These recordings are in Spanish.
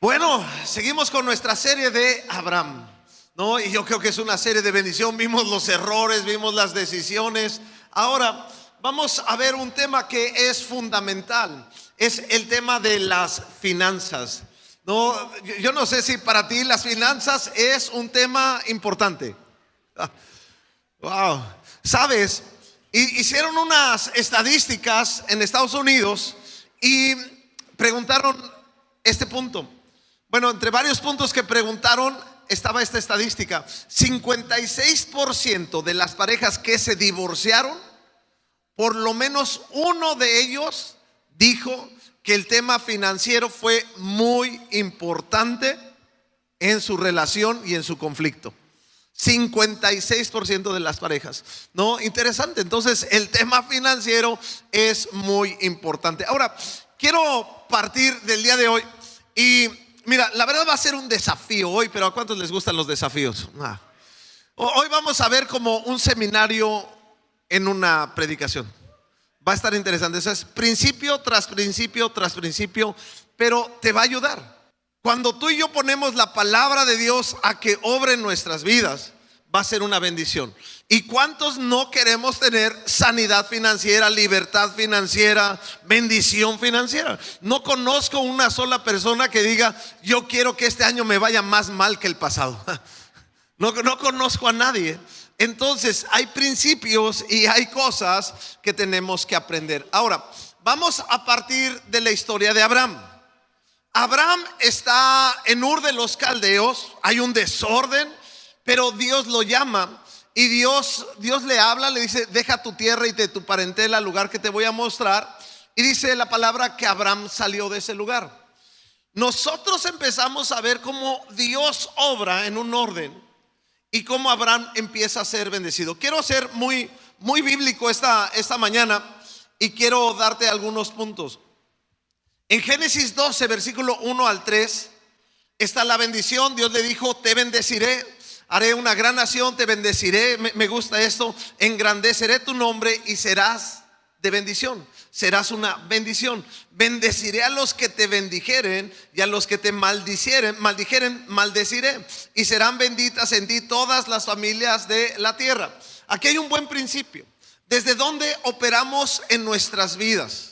Bueno, seguimos con nuestra serie de Abraham, ¿no? Y yo creo que es una serie de bendición. Vimos los errores, vimos las decisiones. Ahora vamos a ver un tema que es fundamental. Es el tema de las finanzas, ¿no? Yo no sé si para ti las finanzas es un tema importante. Wow. ¿Sabes? Hicieron unas estadísticas en Estados Unidos y preguntaron este punto. Bueno, entre varios puntos que preguntaron estaba esta estadística: 56% de las parejas que se divorciaron, por lo menos uno de ellos dijo que el tema financiero fue muy importante en su relación y en su conflicto. 56% de las parejas, ¿no? Interesante. Entonces el tema financiero es muy importante. Ahora quiero partir del día de hoy y mira, la verdad va a ser un desafío hoy, pero ¿a cuántos les gustan los desafíos? Hoy vamos a ver como un seminario en una predicación. Va a estar interesante. Eso es principio tras principio tras principio, pero te va a ayudar. Cuando tú y yo ponemos la palabra de Dios a que obre en nuestras vidas, va a ser una bendición. ¿Y cuántos no queremos tener sanidad financiera, libertad financiera, bendición financiera? No conozco una sola persona que diga: yo quiero que este año me vaya más mal que el pasado. No conozco a nadie. Entonces hay principios y hay cosas que tenemos que aprender. Ahora vamos a partir de la historia de Abraham. Abraham está en Ur de los Caldeos. Hay un desorden, pero Dios lo llama. Y Dios le habla, le dice: deja tu tierra y de tu parentela al lugar que te voy a mostrar. Y dice la palabra que Abraham salió de ese lugar. Nosotros empezamos a ver cómo Dios obra en un orden y cómo Abraham empieza a ser bendecido. Quiero ser muy bíblico esta mañana y quiero darte algunos puntos. En Génesis 12, versículo 1 al 3 está la bendición. Dios le dijo: te bendeciré, haré una gran nación, te bendeciré. Me gusta esto: engrandeceré tu nombre y serás de bendición. Serás una bendición. Bendeciré a los que te bendijeren y a los que te maldijeren, maldeciré. Y serán benditas en ti todas las familias de la tierra. Aquí hay un buen principio. ¿Desde dónde operamos en nuestras vidas?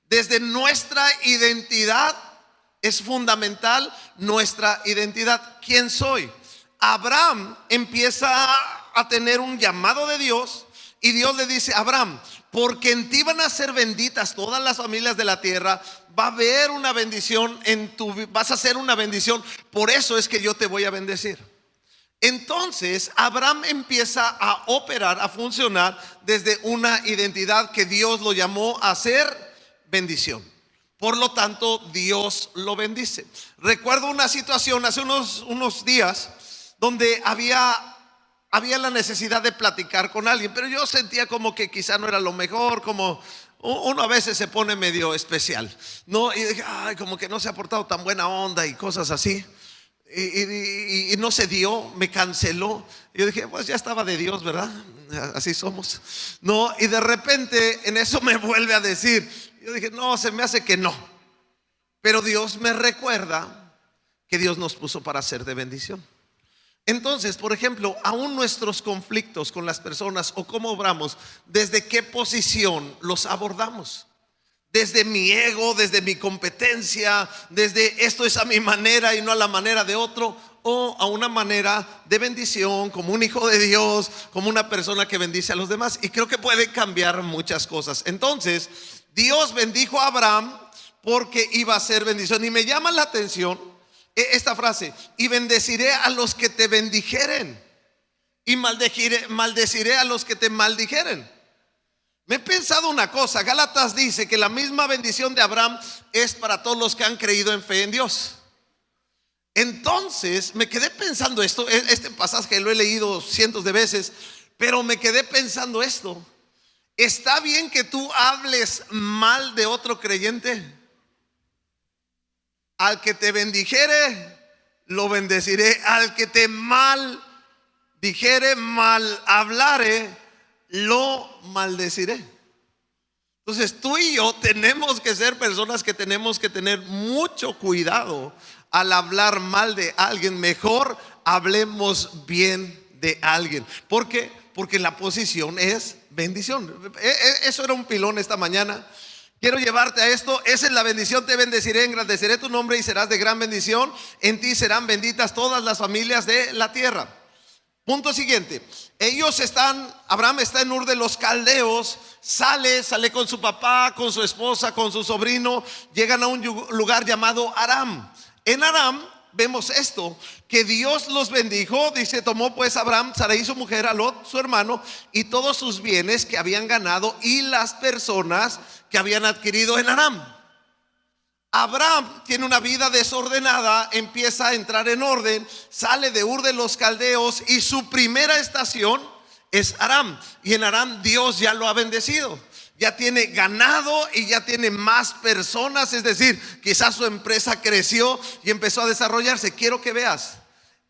Desde nuestra identidad. Es fundamental nuestra identidad. ¿Quién soy? Abraham empieza a tener un llamado de Dios y Dios le dice: Abraham, porque en ti van a ser benditas todas las familias de la tierra. Va a haber una bendición en tu vida, vas a ser una bendición. Por eso es que yo te voy a bendecir. Entonces Abraham empieza a operar, a funcionar desde una identidad que Dios lo llamó a ser bendición. Por lo tanto, Dios lo bendice. Recuerdo una situación hace unos días donde había la necesidad de platicar con alguien, pero yo sentía como que quizá no era lo mejor. Como uno a veces se pone medio especial, ¿no? Y dije: ay, como que no se ha portado tan buena onda y cosas así. Y no se dio, me canceló. Yo dije: pues ya estaba de Dios, ¿verdad? Así somos, ¿no? Y de repente en eso me vuelve a decir. Yo dije: no, se me hace que no. Pero Dios me recuerda que Dios nos puso para ser de bendición. Entonces, por ejemplo, aún nuestros conflictos con las personas o cómo obramos, ¿desde qué posición los abordamos? Desde mi ego, desde mi competencia, desde esto es a mi manera y no a la manera de otro, o a una manera de bendición, como un hijo de Dios, como una persona que bendice a los demás. Y creo que puede cambiar muchas cosas. Entonces Dios bendijo a Abraham porque iba a ser bendición. Y me llama la atención esta frase: y bendeciré a los que te bendijeren y maldeciré a los que te maldijeren. Me he pensado una cosa. Gálatas dice que la misma bendición de Abraham es para todos los que han creído en fe en Dios. Entonces me quedé pensando esto. Este pasaje lo he leído cientos de veces, pero me quedé pensando esto: ¿está bien que tú hables mal de otro creyente? Al que te bendijere, lo bendeciré. Al que te mal dijere, mal hablare, lo maldeciré. Entonces tú y yo tenemos que ser personas que tenemos que tener mucho cuidado al hablar mal de alguien. Mejor hablemos bien de alguien. ¿Por qué? Porque la posición es bendición. Eso era un pilón esta mañana. Quiero llevarte a esto. Esa es la bendición: te bendeciré, engrandeceré tu nombre y serás de gran bendición. En ti serán benditas todas las familias de la tierra. Punto siguiente. Abraham está en Ur de los Caldeos. Sale con su papá, con su esposa, con su sobrino. Llegan a un lugar llamado Aram. En Aram vemos esto, que Dios los bendijo. Dice: tomó pues Abraham, Sarai su mujer, a Lot su hermano, y todos sus bienes que habían ganado y las personas que habían adquirido en Aram. Abraham tiene una vida desordenada, empieza a entrar en orden, sale de Ur de los Caldeos y su primera estación es Aram. Y en Aram Dios ya lo ha bendecido. Ya tiene ganado y ya tiene más personas. Es decir, quizás su empresa creció y empezó a desarrollarse. Quiero que veas,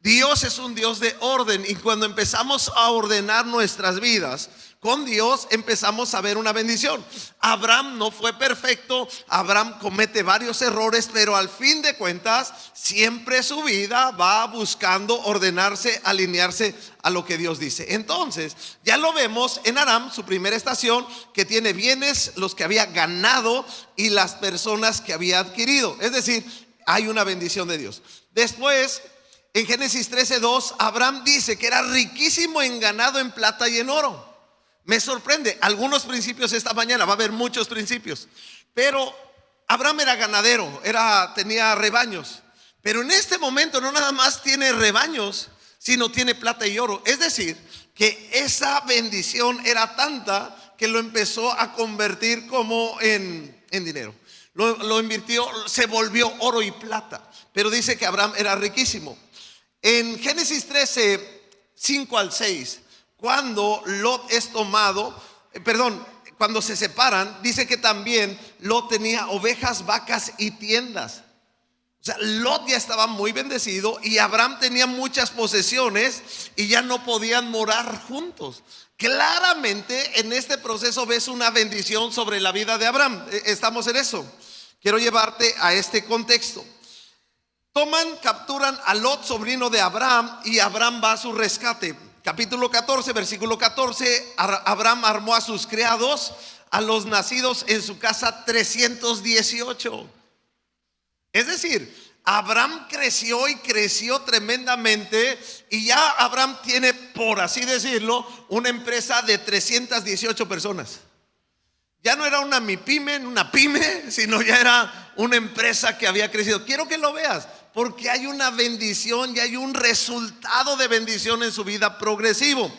Dios es un Dios de orden. Y cuando empezamos a ordenar nuestras vidas con Dios, empezamos a ver una bendición. Abraham no fue perfecto. Abraham comete varios errores, pero al fin de cuentas siempre su vida va buscando ordenarse, alinearse a lo que Dios dice. Entonces ya lo vemos en Aram, su primera estación, que tiene bienes, los que había ganado y las personas que había adquirido. Es decir, hay una bendición de Dios. Después, en Génesis 13:2, Abraham dice que era riquísimo en ganado, en plata y en oro. Me sorprende algunos principios esta mañana. Va a haber muchos principios, pero Abraham era ganadero, tenía rebaños. Pero en este momento no nada más tiene rebaños, sino tiene plata y oro. Es decir, que esa bendición era tanta que lo empezó a convertir como en dinero. Lo invirtió, se volvió oro y plata. Pero dice que Abraham era riquísimo. En Génesis 13:5-6, cuando Lot es tomado, cuando se separan, dice que también Lot tenía ovejas, vacas y tiendas. O sea, Lot ya estaba muy bendecido y Abraham tenía muchas posesiones y ya no podían morar juntos. Claramente en este proceso ves una bendición sobre la vida de Abraham. Estamos en eso. Quiero llevarte a este contexto. Capturan a Lot, sobrino de Abraham, y Abraham va a su rescate. Capítulo 14, versículo 14. Abraham armó a sus criados, a los nacidos en su casa 318. Es decir, Abraham creció y creció tremendamente, y ya Abraham tiene, por así decirlo, una empresa de 318 personas. Ya no era una pyme, sino ya era una empresa que había crecido. Quiero que lo veas, porque hay una bendición y hay un resultado de bendición en su vida progresivo.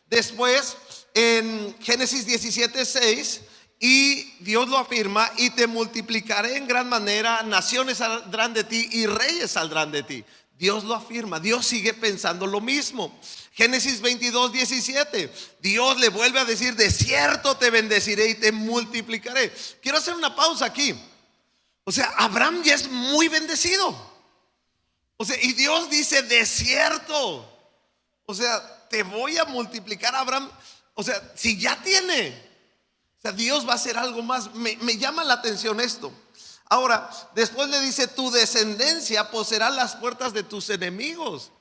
Después, en Génesis 17:6, y Dios lo afirma: y te multiplicaré en gran manera, naciones saldrán de ti y reyes saldrán de ti. Dios lo afirma, Dios sigue pensando lo mismo. Génesis 22:17, Dios le vuelve a decir: de cierto te bendeciré y te multiplicaré. Quiero hacer una pausa aquí. O sea, Abraham ya es muy bendecido. O sea, y Dios dice: de cierto. O sea, te voy a multiplicar, Abraham. O sea, si ya tiene, o sea, Dios va a hacer algo más. Me llama la atención esto. Ahora, después le dice: tu descendencia poseerá las puertas de tus enemigos.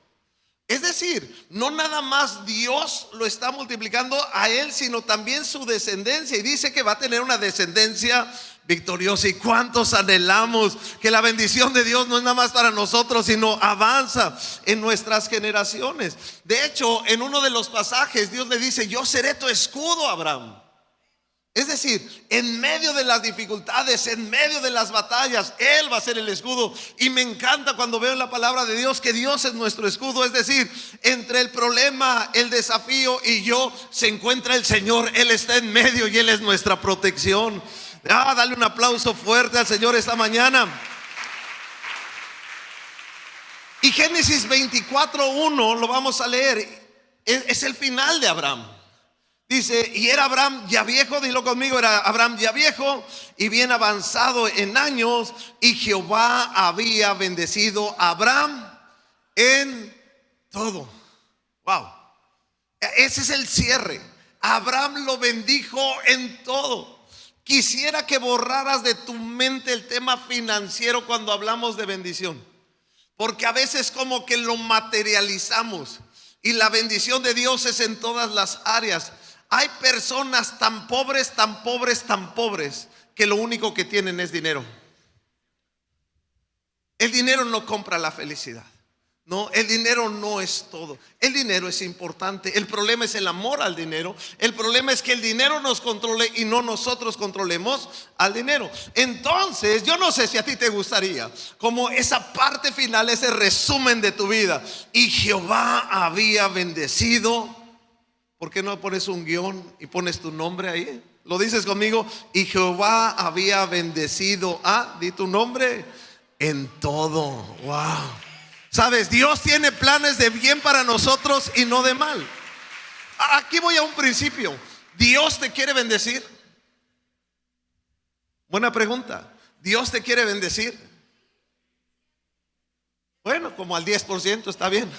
Es decir, no nada más Dios lo está multiplicando a él, sino también su descendencia. Y dice que va a tener una descendencia victoriosa. ¿Y cuántos anhelamos que la bendición de Dios no es nada más para nosotros, sino avanza en nuestras generaciones? De hecho, en uno de los pasajes Dios le dice: yo seré tu escudo, Abraham. Es decir, en medio de las dificultades, en medio de las batallas, Él va a ser el escudo. Y me encanta cuando veo en la palabra de Dios que Dios es nuestro escudo. Es decir, entre el problema, el desafío y yo, se encuentra el Señor. Él está en medio y Él es nuestra protección. Dale un aplauso fuerte al Señor esta mañana. Y Génesis 24:1 lo vamos a leer. Es el final de Abraham. Dice: y era Abraham ya viejo, dilo conmigo, era Abraham ya viejo y bien avanzado en años, y Jehová había bendecido a Abraham en todo. Wow. Ese es el cierre. Abraham lo bendijo en todo. Quisiera que borraras de tu mente el tema financiero cuando hablamos de bendición, porque a veces como que lo materializamos y la bendición de Dios es en todas las áreas. Hay personas tan pobres, tan pobres, tan pobres que lo único que tienen es dinero. El dinero no compra la felicidad. No, el dinero no es todo. El dinero es importante. El problema es el amor al dinero. El problema es que el dinero nos controle y no nosotros controlemos al dinero. Entonces, yo no sé si a ti te gustaría como esa parte final, ese resumen de tu vida. Y Jehová había bendecido. ¿Por qué no pones un guión y pones tu nombre ahí? Lo dices conmigo. Y Jehová había bendecido di tu nombre en todo. Wow. Sabes, Dios tiene planes de bien para nosotros y no de mal. Aquí voy a un principio. ¿Dios te quiere bendecir? Buena pregunta. ¿Dios te quiere bendecir? Bueno, como al 10% está bien.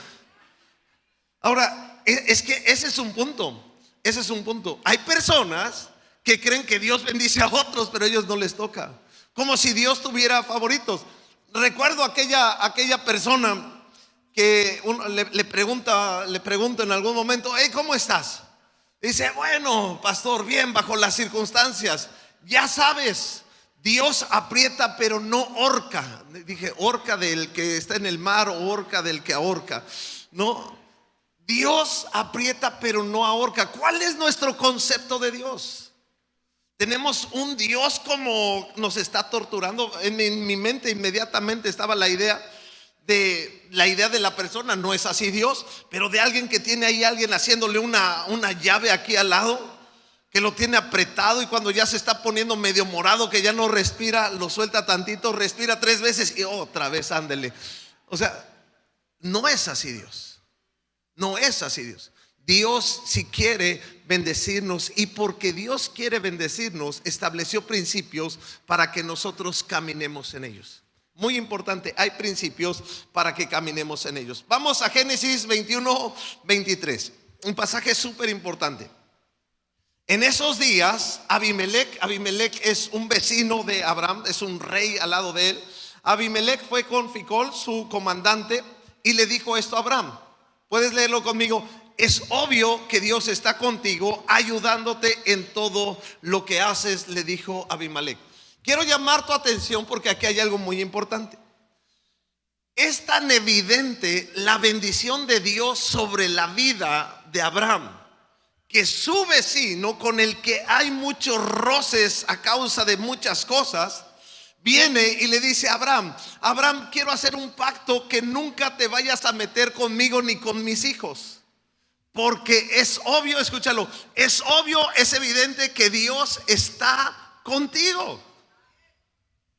Ahora, es que ese es un punto. Ese es un punto. Hay personas que creen que Dios bendice a otros, pero a ellos no les toca. Como si Dios tuviera favoritos. Recuerdo aquella persona que le pregunto en algún momento: hey, ¿cómo estás? Dice: bueno, pastor, bien, bajo las circunstancias. Ya sabes, Dios aprieta pero no ahorca. Dije: ¿horca del que está en el mar o horca del que ahorca? No, Dios aprieta pero no ahorca. ¿Cuál es nuestro concepto de Dios? Tenemos un Dios como nos está torturando. En mi mente inmediatamente estaba la idea de la persona. No es así Dios, pero de alguien que tiene ahí alguien haciéndole una llave aquí al lado, que lo tiene apretado, y cuando ya se está poniendo medio morado, que ya no respira, lo suelta tantito, respira 3 veces y otra vez ándele. O sea, no es así Dios. No es así Dios. Dios, si quiere bendecirnos, y porque Dios quiere bendecirnos, estableció principios para que nosotros caminemos en ellos. Muy importante, hay principios para que caminemos en ellos. Vamos a Génesis 21-23, un pasaje súper importante. En esos días, Abimelech es un vecino de Abraham, es un rey al lado de él. Abimelech fue con Ficol, su comandante, y le dijo esto a Abraham. Puedes leerlo conmigo. Es obvio que Dios está contigo, ayudándote en todo lo que haces, le dijo Abimelech. Quiero llamar tu atención porque aquí hay algo muy importante. Es tan evidente la bendición de Dios sobre la vida de Abraham, que su vecino, con el que hay muchos roces a causa de muchas cosas, viene y le dice a Abraham, quiero hacer un pacto, que nunca te vayas a meter conmigo ni con mis hijos. Porque es obvio, escúchalo, es obvio, es evidente que Dios está contigo.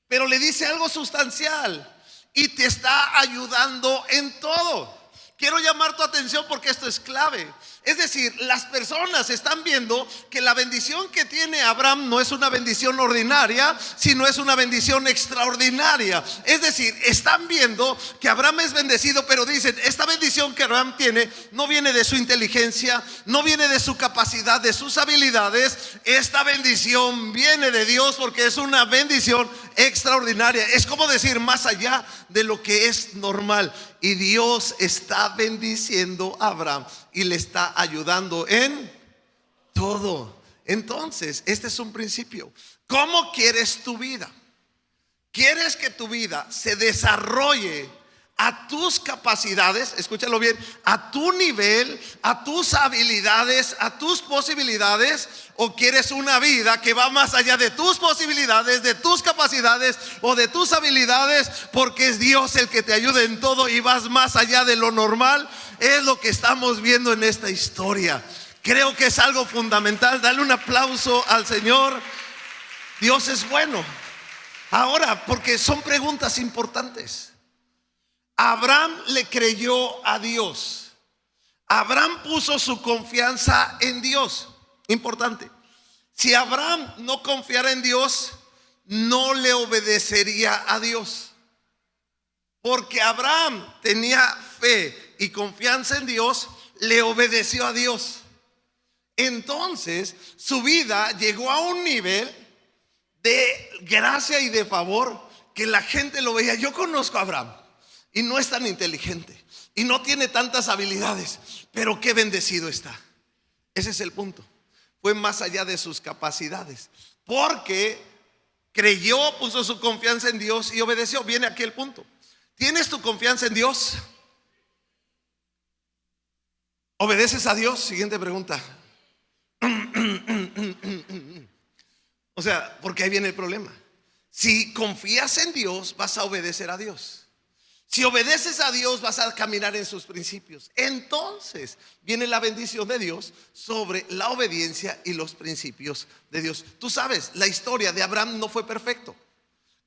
Pero le dice algo sustancial: y te está ayudando en todo. Quiero llamar tu atención porque esto es clave. Es decir, las personas están viendo que la bendición que tiene Abraham no es una bendición ordinaria, sino es una bendición extraordinaria. Es decir, están viendo que Abraham es bendecido, pero dicen: esta bendición que Abraham tiene no viene de su inteligencia, no viene de su capacidad, de sus habilidades. Esta bendición viene de Dios, porque es una bendición extraordinaria. Es como decir, más allá de lo que es normal. Y Dios está bendiciendo a Abraham y le está ayudando en todo. Entonces, este es un principio. ¿Cómo quieres tu vida? ¿Quieres que tu vida se desarrolle a tus capacidades? Escúchalo bien, a tu nivel, a tus habilidades, a tus posibilidades. ¿O quieres una vida que va más allá de tus posibilidades, de tus capacidades o de tus habilidades, porque es Dios el que te ayuda en todo y vas más allá de lo normal? Es lo que estamos viendo en esta historia. Creo que es algo fundamental. Dale un aplauso al Señor. Dios es bueno. Ahora, porque son preguntas importantes. Abraham le creyó a Dios. Abraham puso su confianza en Dios. Importante. Si Abraham no confiara en Dios, no le obedecería a Dios. Porque Abraham tenía fe y confianza en Dios, le obedeció a Dios. Entonces su vida llegó a un nivel de gracia y de favor que la gente lo veía. Yo conozco a Abraham y no es tan inteligente y no tiene tantas habilidades, pero qué bendecido está. Ese es el punto. Fue más allá de sus capacidades, porque creyó, puso su confianza en Dios y obedeció. Viene aquí el punto. ¿Tienes tu confianza en Dios? ¿Obedeces a Dios? Siguiente pregunta. O sea, porque ahí viene el problema. Si confías en Dios, vas a obedecer a Dios. Si obedeces a Dios, vas a caminar en sus principios. Entonces viene la bendición de Dios sobre la obediencia y los principios de Dios. Tú sabes, la historia de Abraham no fue perfecto.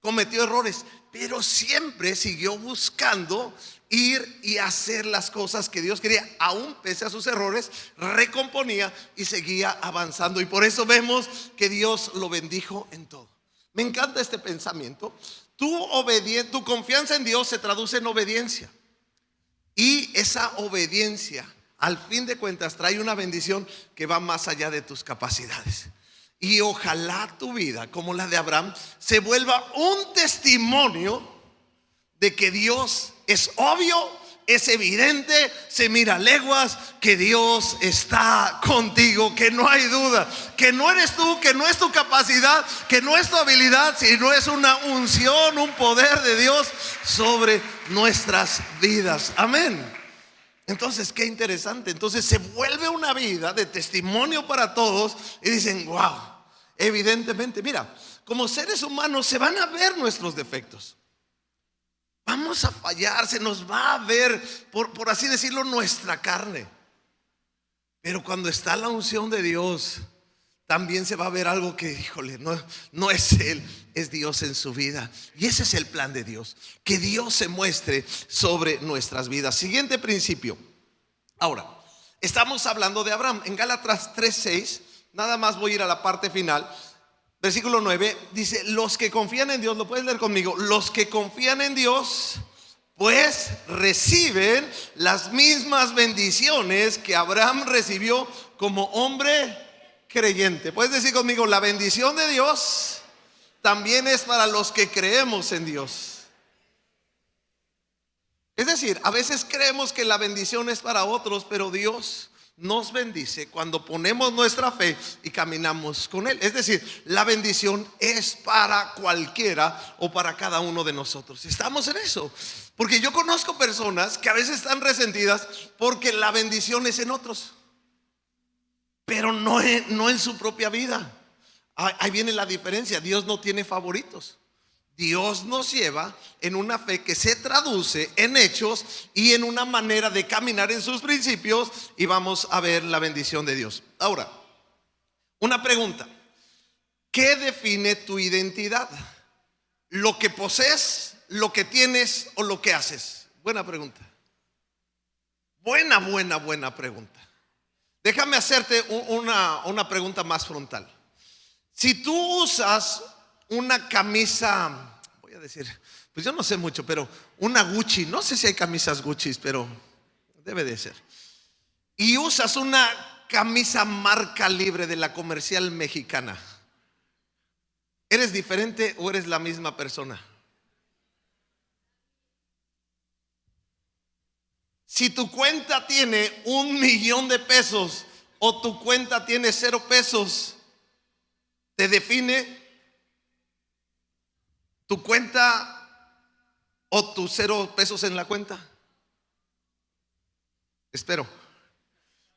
Cometió errores, pero siempre siguió buscando ir y hacer las cosas que Dios quería. Aún pese a sus errores, recomponía y seguía avanzando. Y por eso vemos que Dios lo bendijo en todo. Me encanta este pensamiento. Tu confianza en Dios se traduce en obediencia. Y esa obediencia, al fin de cuentas, trae una bendición que va más allá de tus capacidades. Y ojalá tu vida, como la de Abraham, se vuelva un testimonio de que Dios es obvio, es evidente, se mira a leguas, que Dios está contigo, que no hay duda, que no eres tú, que no es tu capacidad, que no es tu habilidad, sino es una unción, un poder de Dios sobre nuestras vidas. Amén. Entonces, qué interesante. Entonces se vuelve una vida de testimonio para todos y dicen, wow, evidentemente, mira, como seres humanos se van a ver nuestros defectos. Vamos a fallar, se nos va a ver, por así decirlo, nuestra carne. Pero cuando está la unción de Dios, también se va a ver algo que, híjole, no es Él, es Dios en su vida. Y ese es el plan de Dios, que Dios se muestre sobre nuestras vidas. Siguiente principio. Ahora, estamos hablando de Abraham. En Gálatas 3:6, nada más voy a ir a la parte final. Versículo 9 dice, los que confían en Dios, lo puedes leer conmigo, los que confían en Dios, pues reciben las mismas bendiciones que Abraham recibió como hombre creyente. Puedes decir conmigo, la bendición de Dios también es para los que creemos en Dios. Es decir, a veces creemos que la bendición es para otros, pero Dios nos bendice cuando ponemos nuestra fe y caminamos con Él. Es decir, la bendición es para cualquiera o para cada uno de nosotros. Estamos en eso. Porque yo conozco personas que a veces están resentidas porque la bendición es en otros, pero no en su propia vida. Ahí viene la diferencia. Dios no tiene favoritos. Dios nos lleva en una fe que se traduce en hechos y en una manera de caminar en sus principios, y vamos a ver la bendición de Dios. Ahora, una pregunta: ¿qué define tu identidad? ¿Lo que posees, lo que tienes o lo que haces? Buena pregunta. Buena pregunta. Déjame hacerte una pregunta más frontal. Si tú usas una camisa, voy a decir, pues yo no sé mucho, pero una Gucci, no sé si hay camisas Gucci, pero debe de ser, y usas una camisa marca libre de la Comercial Mexicana, ¿eres diferente o eres la misma persona? Si tu cuenta tiene 1,000,000 de pesos o tu cuenta tiene 0 pesos, ¿te define tu cuenta o tus 0 pesos en la cuenta? Espero.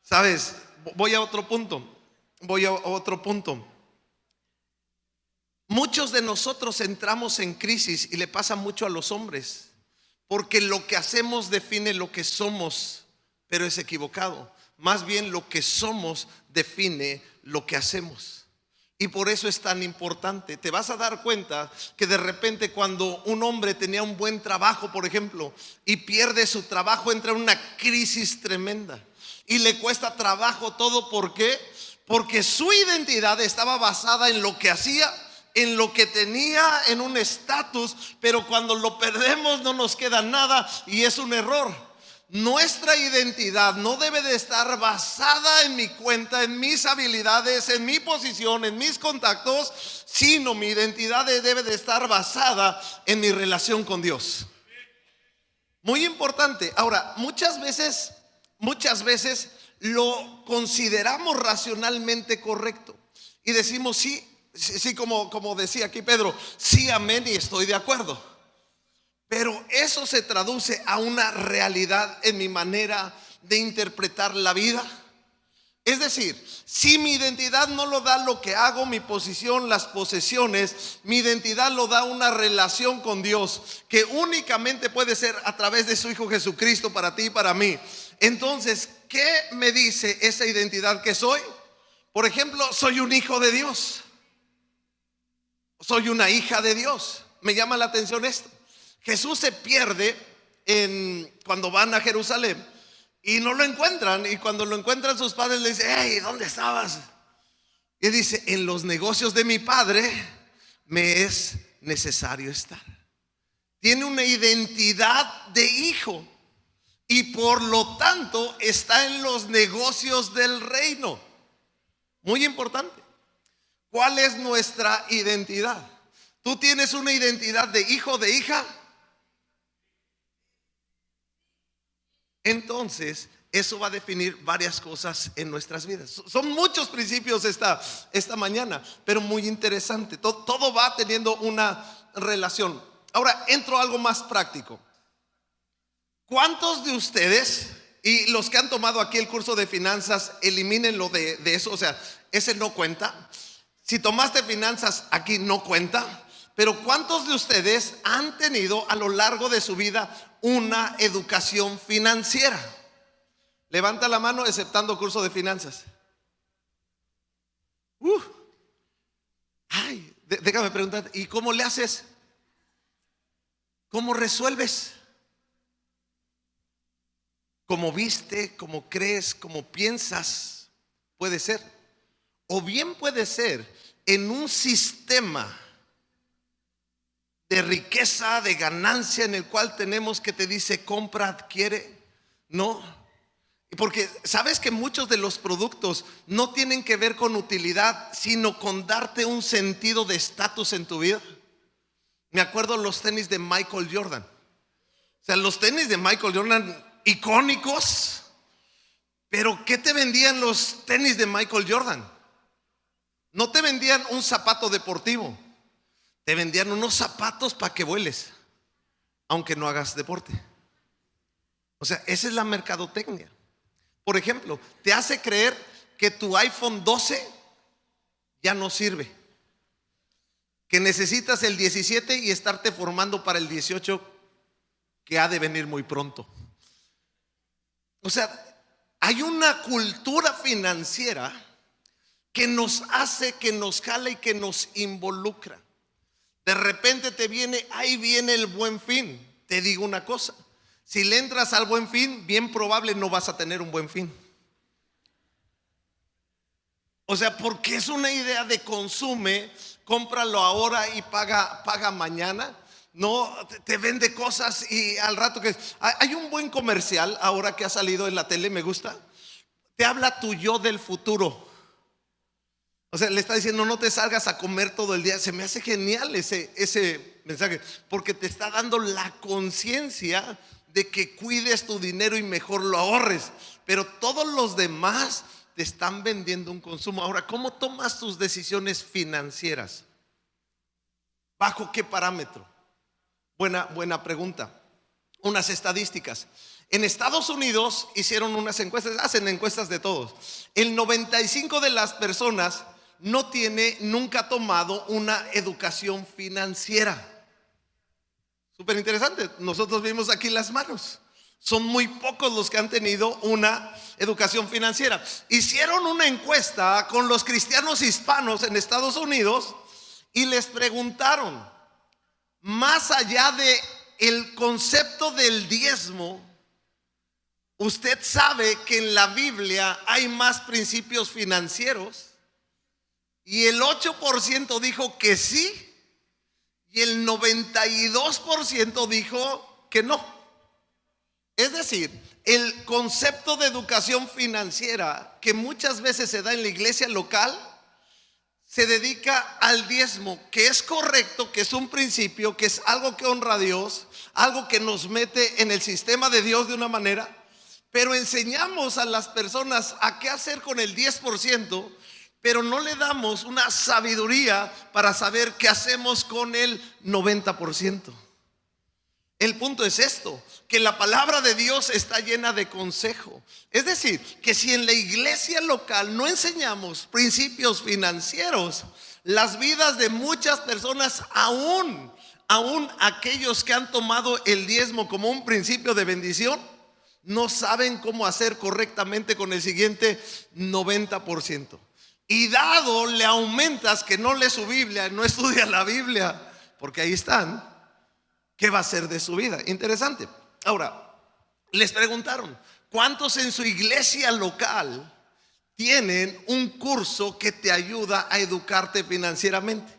¿Sabes? Voy a otro punto. Muchos de nosotros entramos en crisis, y le pasa mucho a los hombres, porque lo que hacemos define lo que somos, pero es equivocado. Más bien lo que somos define lo que hacemos. Y por eso es tan importante. Te vas a dar cuenta que de repente, cuando un hombre tenía un buen trabajo, por ejemplo, y pierde su trabajo, entra en una crisis tremenda y le cuesta trabajo todo. ¿Por qué? Porque su identidad estaba basada en lo que hacía, en lo que tenía, en un estatus, pero cuando lo perdemos no nos queda nada, y es un error. nuestra identidad no debe de estar basada en mi cuenta, en mis habilidades, en mi posición, en mis contactos, sino mi identidad debe de estar basada en mi relación con Dios. Muy importante. Ahora, muchas veces lo consideramos racionalmente correcto y decimos sí, sí, como decía aquí Pedro, sí, amén, y estoy de acuerdo. Pero eso se traduce a una realidad en mi manera de interpretar la vida. Es decir, si mi identidad no lo da lo que hago, mi posición, las posesiones, mi identidad lo da una relación con Dios que únicamente puede ser a través de su Hijo Jesucristo para ti y para mí. Entonces, ¿qué me dice esa identidad que soy? Por ejemplo, soy un hijo de Dios. Soy una hija de Dios. Me llama la atención esto. Jesús se pierde cuando van a Jerusalén y no lo encuentran. Y cuando lo encuentran, sus padres le dicen: hey, ¿dónde estabas? Y él dice: en los negocios de mi padre me es necesario estar. Tiene una identidad de hijo y por lo tanto está en los negocios del reino. Muy importante. ¿Cuál es nuestra identidad? ¿Tú tienes una identidad de hijo, de hija? Entonces, eso va a definir varias cosas en nuestras vidas. Son muchos principios esta mañana, pero muy interesante. Todo va teniendo una relación. Ahora, entro a algo más práctico. ¿Cuántos de ustedes, y los que han tomado aquí el curso de finanzas, eliminen lo de eso? O sea, ese no cuenta. Si tomaste finanzas aquí, no cuenta. Pero ¿cuántos de ustedes han tenido a lo largo de su vida una educación financiera? Levanta la mano, exceptando curso de finanzas. Déjame preguntar, ¿y cómo le haces? ¿Cómo resuelves? ¿Cómo viste? ¿Cómo crees? ¿Cómo piensas? Puede ser. O bien puede ser en un sistema de riqueza, de ganancia, en el cual tenemos que te dice compra, adquiere. No, porque sabes que muchos de los productos no tienen que ver con utilidad, sino con darte un sentido de estatus en tu vida. Me acuerdo los tenis de Michael Jordan. O sea, los tenis de Michael Jordan icónicos. Pero ¿qué te vendían los tenis de Michael Jordan? No te vendían un zapato deportivo. Te vendían unos zapatos para que vueles, aunque no hagas deporte. O sea, esa es la mercadotecnia. Por ejemplo, te hace creer que tu iPhone 12 ya no sirve, que necesitas el 17 y estarte formando para el 18 que ha de venir muy pronto. O sea, hay una cultura financiera que nos hace, que nos jala y que nos involucra. De repente ahí viene el Buen Fin. Te digo una cosa: si le entras al Buen Fin, bien probable no vas a tener un buen fin. O sea, porque es una idea de consume, cómpralo ahora y paga mañana. No, te vende cosas y al rato que... Hay un buen comercial ahora que ha salido en la tele, me gusta. Te habla tu yo del futuro. O sea, le está diciendo: no te salgas a comer todo el día. Se me hace genial ese mensaje, porque te está dando la conciencia de que cuides tu dinero y mejor lo ahorres. Pero todos los demás te están vendiendo un consumo. Ahora, ¿cómo tomas tus decisiones financieras? ¿Bajo qué parámetro? Buena pregunta. Unas estadísticas. En Estados Unidos hicieron unas encuestas, hacen encuestas de todos. El 95% de las personas nunca ha tomado una educación financiera. Súper interesante. Nosotros vimos aquí las manos. Son muy pocos los que han tenido una educación financiera. Hicieron una encuesta con los cristianos hispanos en Estados Unidos y les preguntaron: más allá de el concepto del diezmo, ¿usted sabe que en la Biblia hay más principios financieros? Y el 8% dijo que sí, y el 92% dijo que no. Es decir, el concepto de educación financiera que muchas veces se da en la iglesia local se dedica al diezmo, que es correcto, que es un principio, que es algo que honra a Dios, algo que nos mete en el sistema de Dios de una manera, pero enseñamos a las personas a qué hacer con el 10%, pero no le damos una sabiduría para saber qué hacemos con el 90%. El punto es esto, que la palabra de Dios está llena de consejo. Es decir, que si en la iglesia local no enseñamos principios financieros, las vidas de muchas personas, aún aquellos que han tomado el diezmo como un principio de bendición, no saben cómo hacer correctamente con el siguiente 90%. Y dado le aumentas que no lee su Biblia, no estudia la Biblia, porque ahí están, ¿qué va a ser de su vida? Interesante. Ahora, les preguntaron, ¿cuántos en su iglesia local tienen un curso que te ayuda a educarte financieramente?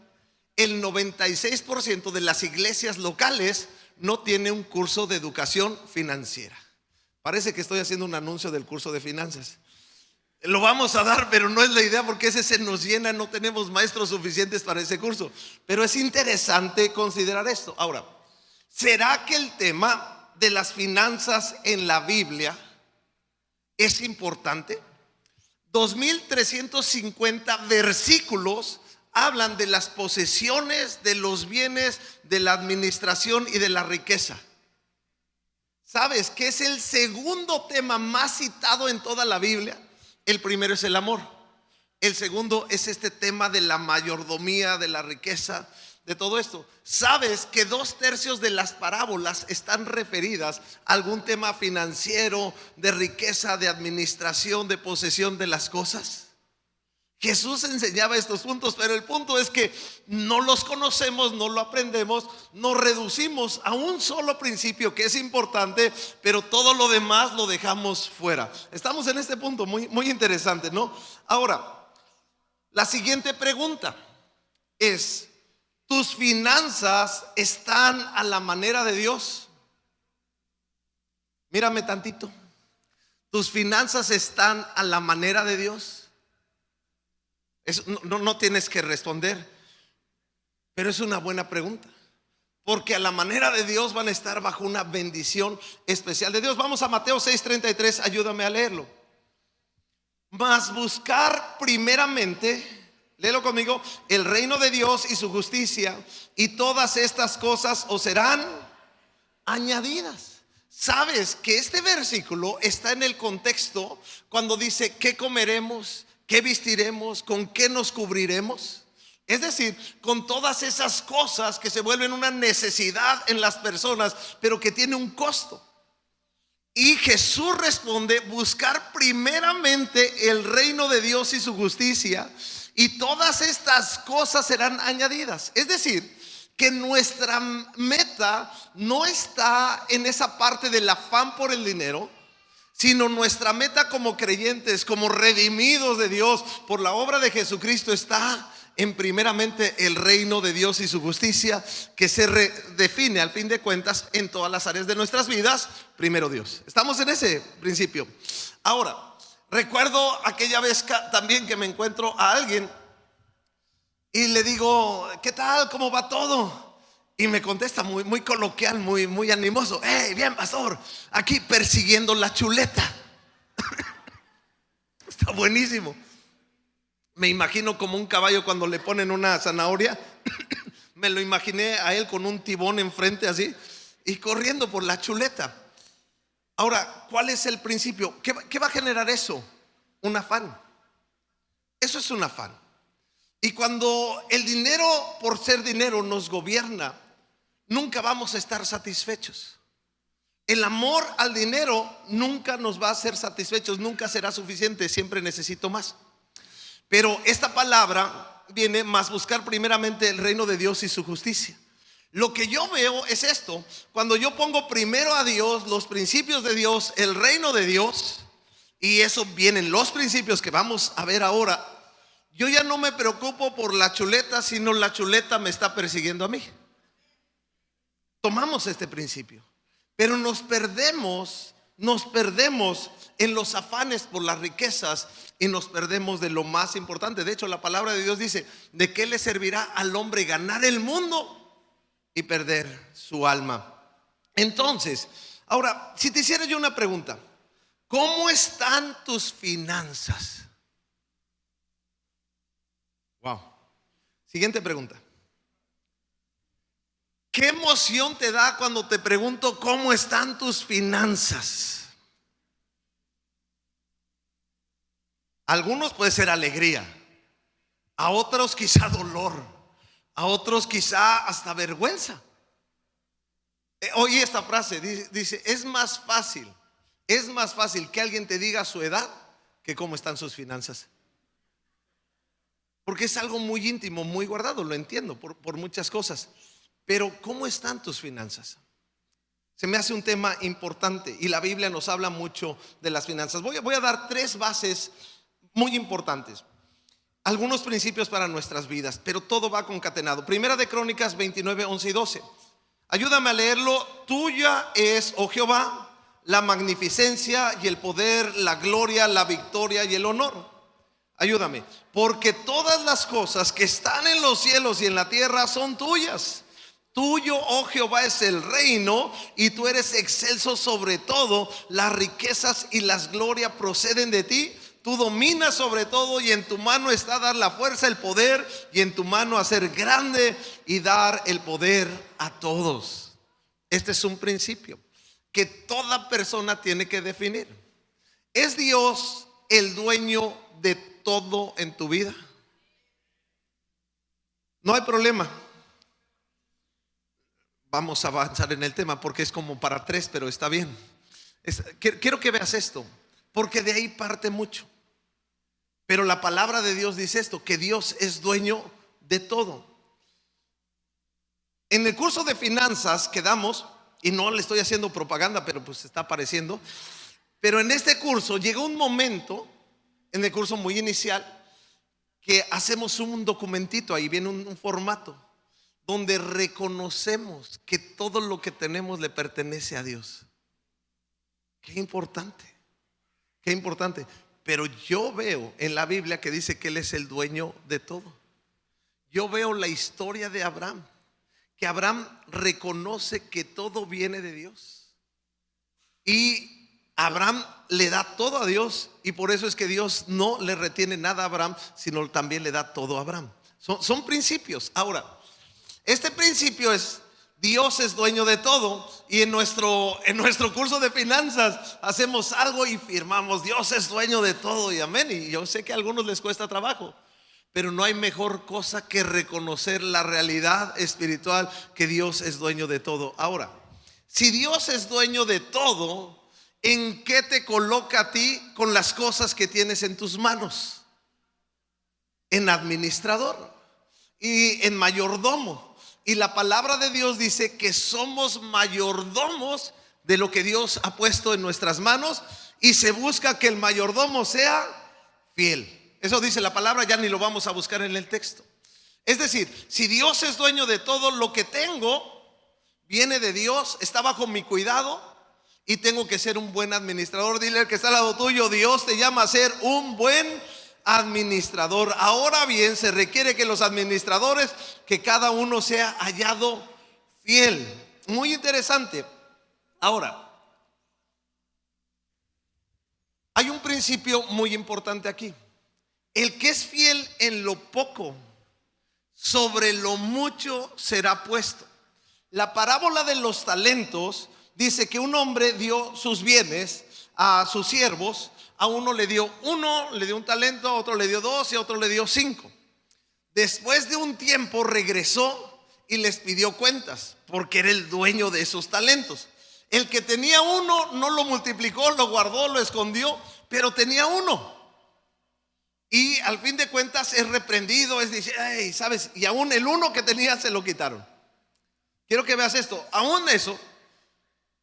El 96% de las iglesias locales no tiene un curso de educación financiera. Parece que estoy haciendo un anuncio del curso de finanzas. Lo vamos a dar, pero no es la idea, porque ese se nos llena, no tenemos maestros suficientes para ese curso. Pero es interesante considerar esto. Ahora, ¿será que el tema de las finanzas en la Biblia es importante? 2350 versículos hablan de las posesiones, de los bienes, de la administración y de la riqueza. ¿Sabes que es el segundo tema más citado en toda la Biblia? El primero es el amor. El segundo es este tema de la mayordomía, de la riqueza, de todo esto. ¿Sabes que 2/3 de las parábolas están referidas a algún tema financiero, de riqueza, de administración, de posesión de las cosas? Jesús enseñaba estos puntos, pero el punto es que no los conocemos, no lo aprendemos, nos reducimos a un solo principio que es importante, pero todo lo demás lo dejamos fuera. Estamos en este punto muy, muy interesante, ¿no? Ahora, la siguiente pregunta es: ¿tus finanzas están a la manera de Dios? Mírame tantito. ¿Tus finanzas están a la manera de Dios? Eso no tienes que responder, pero es una buena pregunta, porque a la manera de Dios van a estar bajo una bendición especial de Dios. Vamos a Mateo 6:33, ayúdame a leerlo. Mas buscar primeramente, léelo conmigo, el reino de Dios y su justicia, y todas estas cosas os serán añadidas. ¿Sabes que este versículo está en el contexto cuando dice qué comeremos, qué vestiremos, con qué nos cubriremos? Es decir, con todas esas cosas que se vuelven una necesidad en las personas, pero que tiene un costo. Y Jesús responde: buscar primeramente el reino de Dios y su justicia, y todas estas cosas serán añadidas. Es decir, que nuestra meta no está en esa parte del afán por el dinero, sino nuestra meta como creyentes, como redimidos de Dios por la obra de Jesucristo, está en primeramente el reino de Dios y su justicia, que se redefine al fin de cuentas en todas las áreas de nuestras vidas. Primero Dios. Estamos en ese principio. Ahora, recuerdo aquella vez también que me encuentro a alguien y le digo: ¿qué tal? ¿Cómo va todo? Y me contesta muy, muy coloquial, muy, muy animoso: hey, bien, pastor, aquí persiguiendo la chuleta. Está buenísimo. Me imagino como un caballo cuando le ponen una zanahoria. Me lo imaginé a él con un tibón enfrente así y corriendo por la chuleta. Ahora, ¿cuál es el principio? ¿Qué va a generar eso? Un afán. Eso es un afán. Y cuando el dinero, por ser dinero, nos gobierna, nunca vamos a estar satisfechos. El amor al dinero nunca nos va a hacer satisfechos, nunca será suficiente, siempre necesito más. Pero esta palabra viene: más buscar primeramente el reino de Dios y su justicia. Lo que yo veo es esto: cuando yo pongo primero a Dios, los principios de Dios, el reino de Dios, y eso vienen los principios que vamos a ver ahora, yo ya no me preocupo por la chuleta, sino la chuleta me está persiguiendo a mí. Tomamos este principio. Pero nos perdemos en los afanes por las riquezas y nos perdemos de lo más importante. De hecho, la palabra de Dios dice: ¿de qué le servirá al hombre ganar el mundo y perder su alma? Entonces, ahora, si te hiciera yo una pregunta: ¿cómo están tus finanzas? Wow. Siguiente pregunta: ¿qué emoción te da cuando te pregunto cómo están tus finanzas? A algunos puede ser alegría, a otros quizá dolor, a otros quizá hasta vergüenza. Oí esta frase, dice: es más fácil que alguien te diga su edad que cómo están sus finanzas. Porque es algo muy íntimo, muy guardado, lo entiendo por muchas cosas. Pero ¿cómo están tus finanzas? Se me hace un tema importante y la Biblia nos habla mucho de las finanzas. Voy a dar 3 bases muy importantes, algunos principios para nuestras vidas, pero todo va concatenado. Primera de Crónicas 29, 11 y 12. Ayúdame a leerlo. Tuya es, oh Jehová, la magnificencia y el poder, la gloria, la victoria y el honor. Ayúdame, porque todas las cosas que están en los cielos y en la tierra son tuyas. Tuyo, oh Jehová, es el reino y tú eres excelso sobre todo. Las riquezas y las glorias proceden de ti. Tú dominas sobre todo y en tu mano está dar la fuerza, el poder, y en tu mano hacer grande y dar el poder a todos. Este es un principio que toda persona tiene que definir. ¿Es Dios el dueño de todo en tu vida? No hay problema. Vamos a avanzar en el tema porque es como para 3, pero está bien. Quiero que veas esto, porque de ahí parte mucho. Pero la palabra de Dios dice esto: que Dios es dueño de todo. En el curso de finanzas que damos, y no le estoy haciendo propaganda, pero pues está apareciendo. Pero en este curso llega un momento, en el curso muy inicial, que hacemos un documentito, ahí viene un formato, donde reconocemos que todo lo que tenemos le pertenece a Dios. Qué importante, qué importante. Pero yo veo en la Biblia que dice que Él es el dueño de todo. Yo veo la historia de Abraham, que Abraham reconoce que todo viene de Dios. Y Abraham le da todo a Dios, y por eso es que Dios no le retiene nada a Abraham, sino también le da todo a Abraham. Son principios. Ahora, este principio es: Dios es dueño de todo. Y en nuestro curso de finanzas hacemos algo y firmamos: Dios es dueño de todo, y amén. Y yo sé que a algunos les cuesta trabajo, pero no hay mejor cosa que reconocer la realidad espiritual, que Dios es dueño de todo. Ahora, si Dios es dueño de todo, ¿en qué te coloca a ti con las cosas que tienes en tus manos? En administrador y en mayordomo. Y la palabra de Dios dice que somos mayordomos de lo que Dios ha puesto en nuestras manos, y se busca que el mayordomo sea fiel. Eso dice la palabra, ya ni lo vamos a buscar en el texto. Es decir, si Dios es dueño de todo, lo que tengo viene de Dios, está bajo mi cuidado, y tengo que ser un buen administrador. Dile al que está al lado tuyo: Dios te llama a ser un buen administrador. Ahora bien, se requiere que los administradores, que cada uno sea hallado fiel. Muy interesante. Ahora, hay un principio muy importante aquí: el que es fiel en lo poco, sobre lo mucho será puesto. La parábola de los talentos dice que un hombre dio sus bienes a sus siervos. A uno le dio un talento, a otro le dio 2 y a otro le dio 5. Después de un tiempo regresó y les pidió cuentas, porque era el dueño de esos talentos. El que tenía 1 no lo multiplicó, lo guardó, lo escondió, pero tenía 1. Y al fin de cuentas es reprendido, es decir: hey, ¿sabes? Y aún el 1 que tenía se lo quitaron. Quiero que veas esto. Aún eso,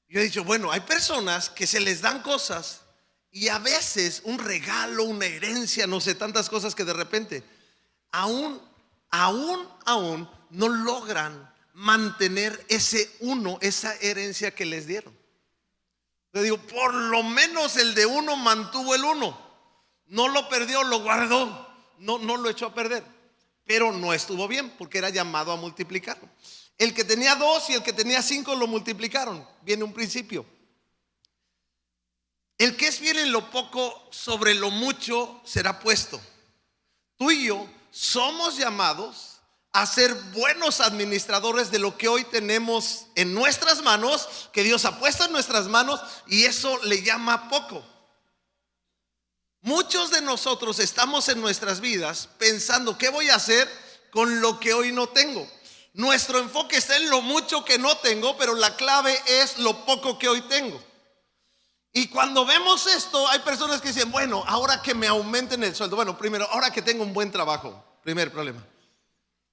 yo he dicho: bueno, hay personas que se les dan cosas, y a veces un regalo, una herencia, no sé, tantas cosas, que de repente aún no logran mantener ese 1, esa herencia que les dieron. Le digo, por lo menos el de uno mantuvo el uno. No lo perdió, lo guardó. No lo echó a perder. Pero no estuvo bien porque era llamado a multiplicarlo. El que tenía 2 y el que tenía 5 lo multiplicaron. Viene un principio. El que es fiel en lo poco, sobre lo mucho será puesto. Tú y yo somos llamados a ser buenos administradores de lo que hoy tenemos en nuestras manos, que Dios ha puesto en nuestras manos, y eso le llama poco. Muchos de nosotros estamos en nuestras vidas pensando, ¿qué voy a hacer con lo que hoy no tengo? Nuestro enfoque está en lo mucho que no tengo, pero la clave es lo poco que hoy tengo. Y cuando vemos esto, hay personas que dicen, bueno, ahora que me aumenten el sueldo. Bueno, primero, ahora que tengo un buen trabajo. Primer problema.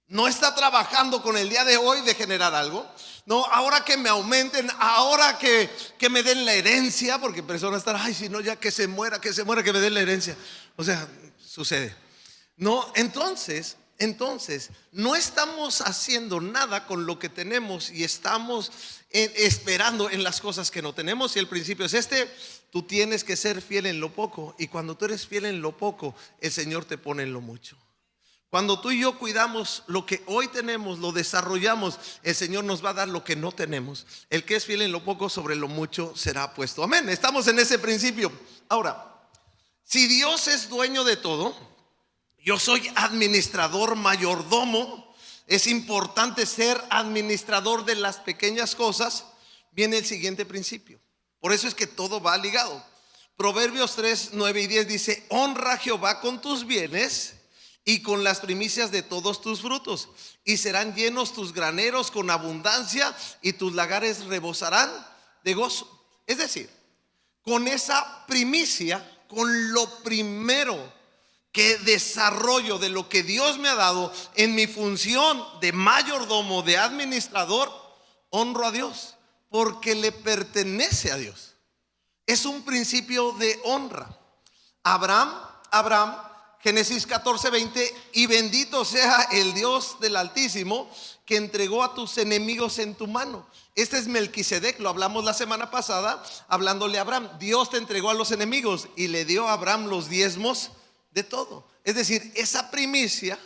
No está trabajando con el día de hoy de generar algo. No, ahora que me aumenten, ahora que me den la herencia. Porque personas están, ay, si no, ya que se muera, que me den la herencia. O sea, sucede. No, entonces no estamos haciendo nada con lo que tenemos y estamos esperando en las cosas que no tenemos. Y el principio es este: tú tienes que ser fiel en lo poco, y cuando tú eres fiel en lo poco, el Señor te pone en lo mucho. Cuando tú y yo cuidamos lo que hoy tenemos, lo desarrollamos, el Señor nos va a dar lo que no tenemos. El que es fiel en lo poco, sobre lo mucho será puesto. Amén, estamos en ese principio. Ahora, si Dios es dueño de todo, yo soy administrador, mayordomo. Es importante ser administrador de las pequeñas cosas. Viene el siguiente principio. Por eso es que todo va ligado. Proverbios 3, 9 y 10 dice: honra a Jehová con tus bienes y con las primicias de todos tus frutos, y serán llenos tus graneros con abundancia, y tus lagares rebosarán de gozo. Es decir, con esa primicia, con lo primero que desarrollo de lo que Dios me ha dado en mi función de mayordomo, de administrador, honro a Dios porque le pertenece a Dios. Es un principio de honra. Abraham, Génesis 14, 20: y bendito sea el Dios del Altísimo, que entregó a tus enemigos en tu mano. Este es Melquisedec, lo hablamos la semana pasada, hablándole a Abraham. Dios te entregó a los enemigos y le dio a Abraham los diezmos de todo. Es decir, esa primicia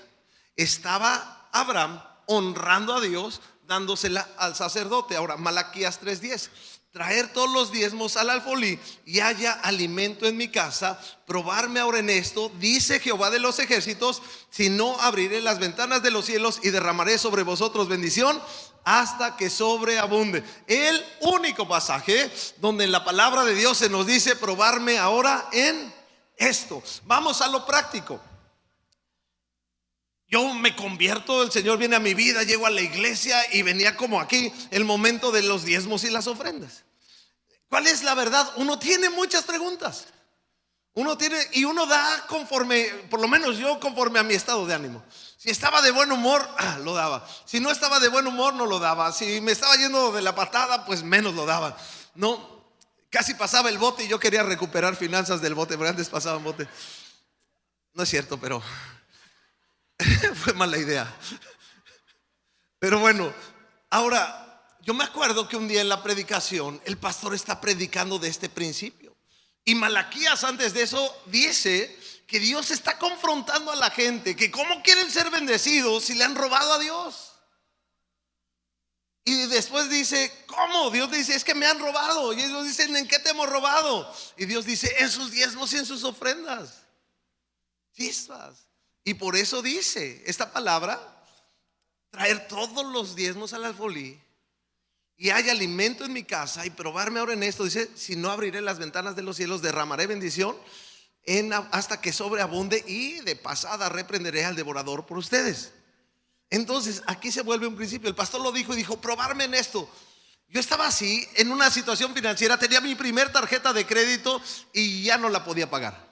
estaba Abraham honrando a Dios, dándosela al sacerdote. Ahora, Malaquías 3:10: traer todos los diezmos al alfolí, y haya alimento en mi casa. Probarme ahora en esto, dice Jehová de los ejércitos, si no, abriré las ventanas de los cielos y derramaré sobre vosotros bendición hasta que sobreabunde. El único pasaje donde en la palabra de Dios se nos dice probarme ahora en esto. Vamos a lo práctico. Yo me convierto, el Señor viene a mi vida, llego a la iglesia y venía como aquí el momento de los diezmos y las ofrendas. ¿Cuál es la verdad? Uno tiene muchas preguntas. Uno da conforme, por lo menos yo, conforme a mi estado de ánimo. Si estaba de buen humor, lo daba. Si no estaba de buen humor, no lo daba. Si me estaba yendo de la patada, pues menos lo daba. No, casi pasaba el bote y yo quería recuperar finanzas del bote, porque antes pasaban bote. No es cierto, pero fue mala idea. Pero bueno, ahora yo me acuerdo que un día en la predicación el pastor está predicando de este principio, y Malaquías antes de eso dice que Dios está confrontando a la gente, que cómo quieren ser bendecidos si le han robado a Dios. Y después dice, ¿cómo? Dios dice, es que me han robado. Y ellos dicen, ¿en qué te hemos robado? Y Dios dice, en sus diezmos y en sus ofrendas. Chispas. Y por eso dice esta palabra: traer todos los diezmos al alfolí, y hay alimento en mi casa, y probarme ahora en esto. Dice, si no, abriré las ventanas de los cielos, derramaré bendición hasta que sobreabunde, y de pasada reprenderé al devorador por ustedes. Entonces aquí se vuelve un principio. El pastor lo dijo y dijo, probarme en esto. Yo estaba así, en una situación financiera, tenía mi primer tarjeta de crédito y ya no la podía pagar.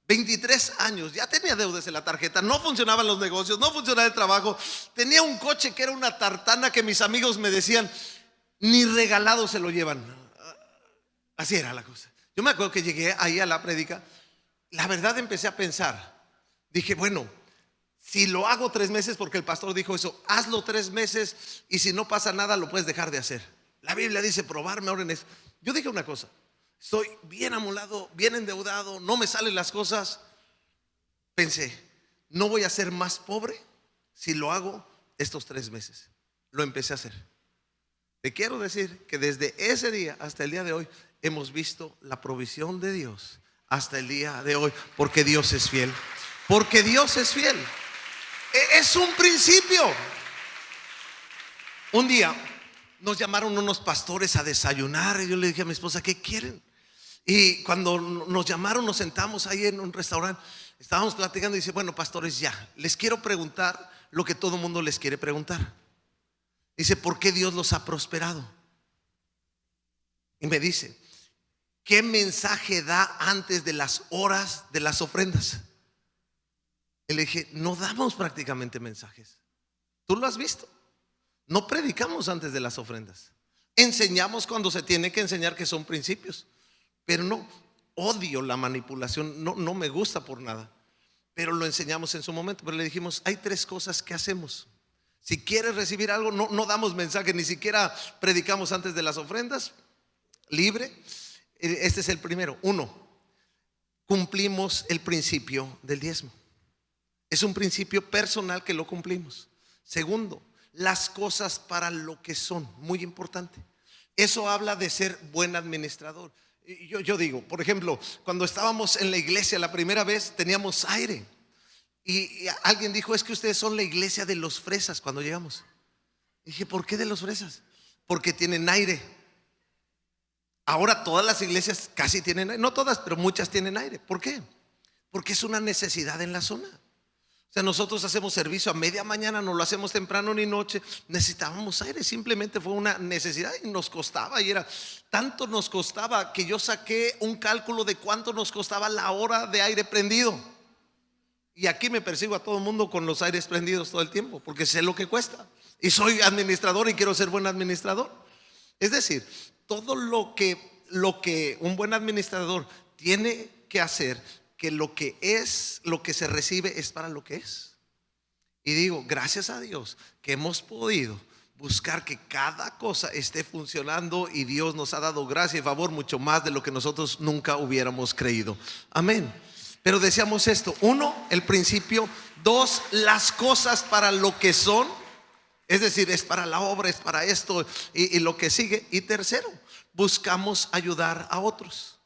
23 años, ya tenía deudas en la tarjeta, no funcionaban los negocios, no funcionaba el trabajo. Tenía un coche que era una tartana que mis amigos me decían, ni regalado se lo llevan. Así era la cosa. Yo me acuerdo que llegué ahí a la prédica, la verdad empecé a pensar. Dije, bueno, si lo hago 3 meses, porque el pastor dijo eso, hazlo 3 meses y si no pasa nada lo puedes dejar de hacer. La Biblia dice probarme ahora en eso. Yo dije una cosa, estoy bien amolado, bien endeudado, no me salen las cosas. Pensé, no voy a ser más pobre si lo hago estos 3 meses. Lo empecé a hacer. Te quiero decir que desde ese día hasta el día de hoy hemos visto la provisión de Dios hasta el día de hoy, porque Dios es fiel. Porque Dios es fiel. Es un principio. Un día nos llamaron unos pastores a desayunar y yo le dije a mi esposa, ¿qué quieren? Y cuando nos llamaron, nos sentamos ahí en un restaurante, estábamos platicando y dice, bueno, pastores, ya, les quiero preguntar lo que todo el mundo les quiere preguntar. Dice, ¿por qué Dios los ha prosperado? Y me dice, ¿qué mensaje da antes de las horas de las ofrendas? Y le dije, no damos prácticamente mensajes. ¿Tú lo has visto? No predicamos antes de las ofrendas. Enseñamos cuando se tiene que enseñar, que son principios. Pero no, odio la manipulación, no me gusta por nada. Pero lo enseñamos en su momento. Pero le dijimos, hay 3 cosas que hacemos. Si quieres recibir algo, no damos mensaje, ni siquiera predicamos antes de las ofrendas. Libre. Este es el primero. 1, cumplimos el principio del diezmo. Es un principio personal que lo cumplimos. Segundo, las cosas para lo que son, muy importante. Eso habla de ser buen administrador. Yo digo, por ejemplo, cuando estábamos en la iglesia la primera vez, teníamos aire. Y alguien dijo, es que ustedes son la iglesia de los fresas cuando llegamos. Dije, ¿por qué de los fresas? Porque tienen aire. Ahora todas las iglesias casi tienen aire. No todas, pero muchas tienen aire. ¿Por qué? Porque es una necesidad en la zona. O sea, nosotros hacemos servicio a media mañana, no lo hacemos temprano ni noche. Necesitábamos aire, simplemente fue una necesidad y nos costaba. Y era tanto nos costaba que yo saqué un cálculo de cuánto nos costaba la hora de aire prendido. Y aquí me persigo a todo el mundo con los aires prendidos todo el tiempo, porque sé lo que cuesta. Y soy administrador y quiero ser buen administrador. Es decir, todo lo que un buen administrador tiene que hacer, que lo que es, lo que se recibe es para lo que es. Y digo, gracias a Dios que hemos podido buscar que cada cosa esté funcionando, y Dios nos ha dado gracia y favor mucho más de lo que nosotros nunca hubiéramos creído. Amén. Pero decíamos esto: 1, el principio; 2, las cosas para lo que son, es decir, es para la obra, es para esto y lo que sigue. Y tercero, buscamos ayudar a otros.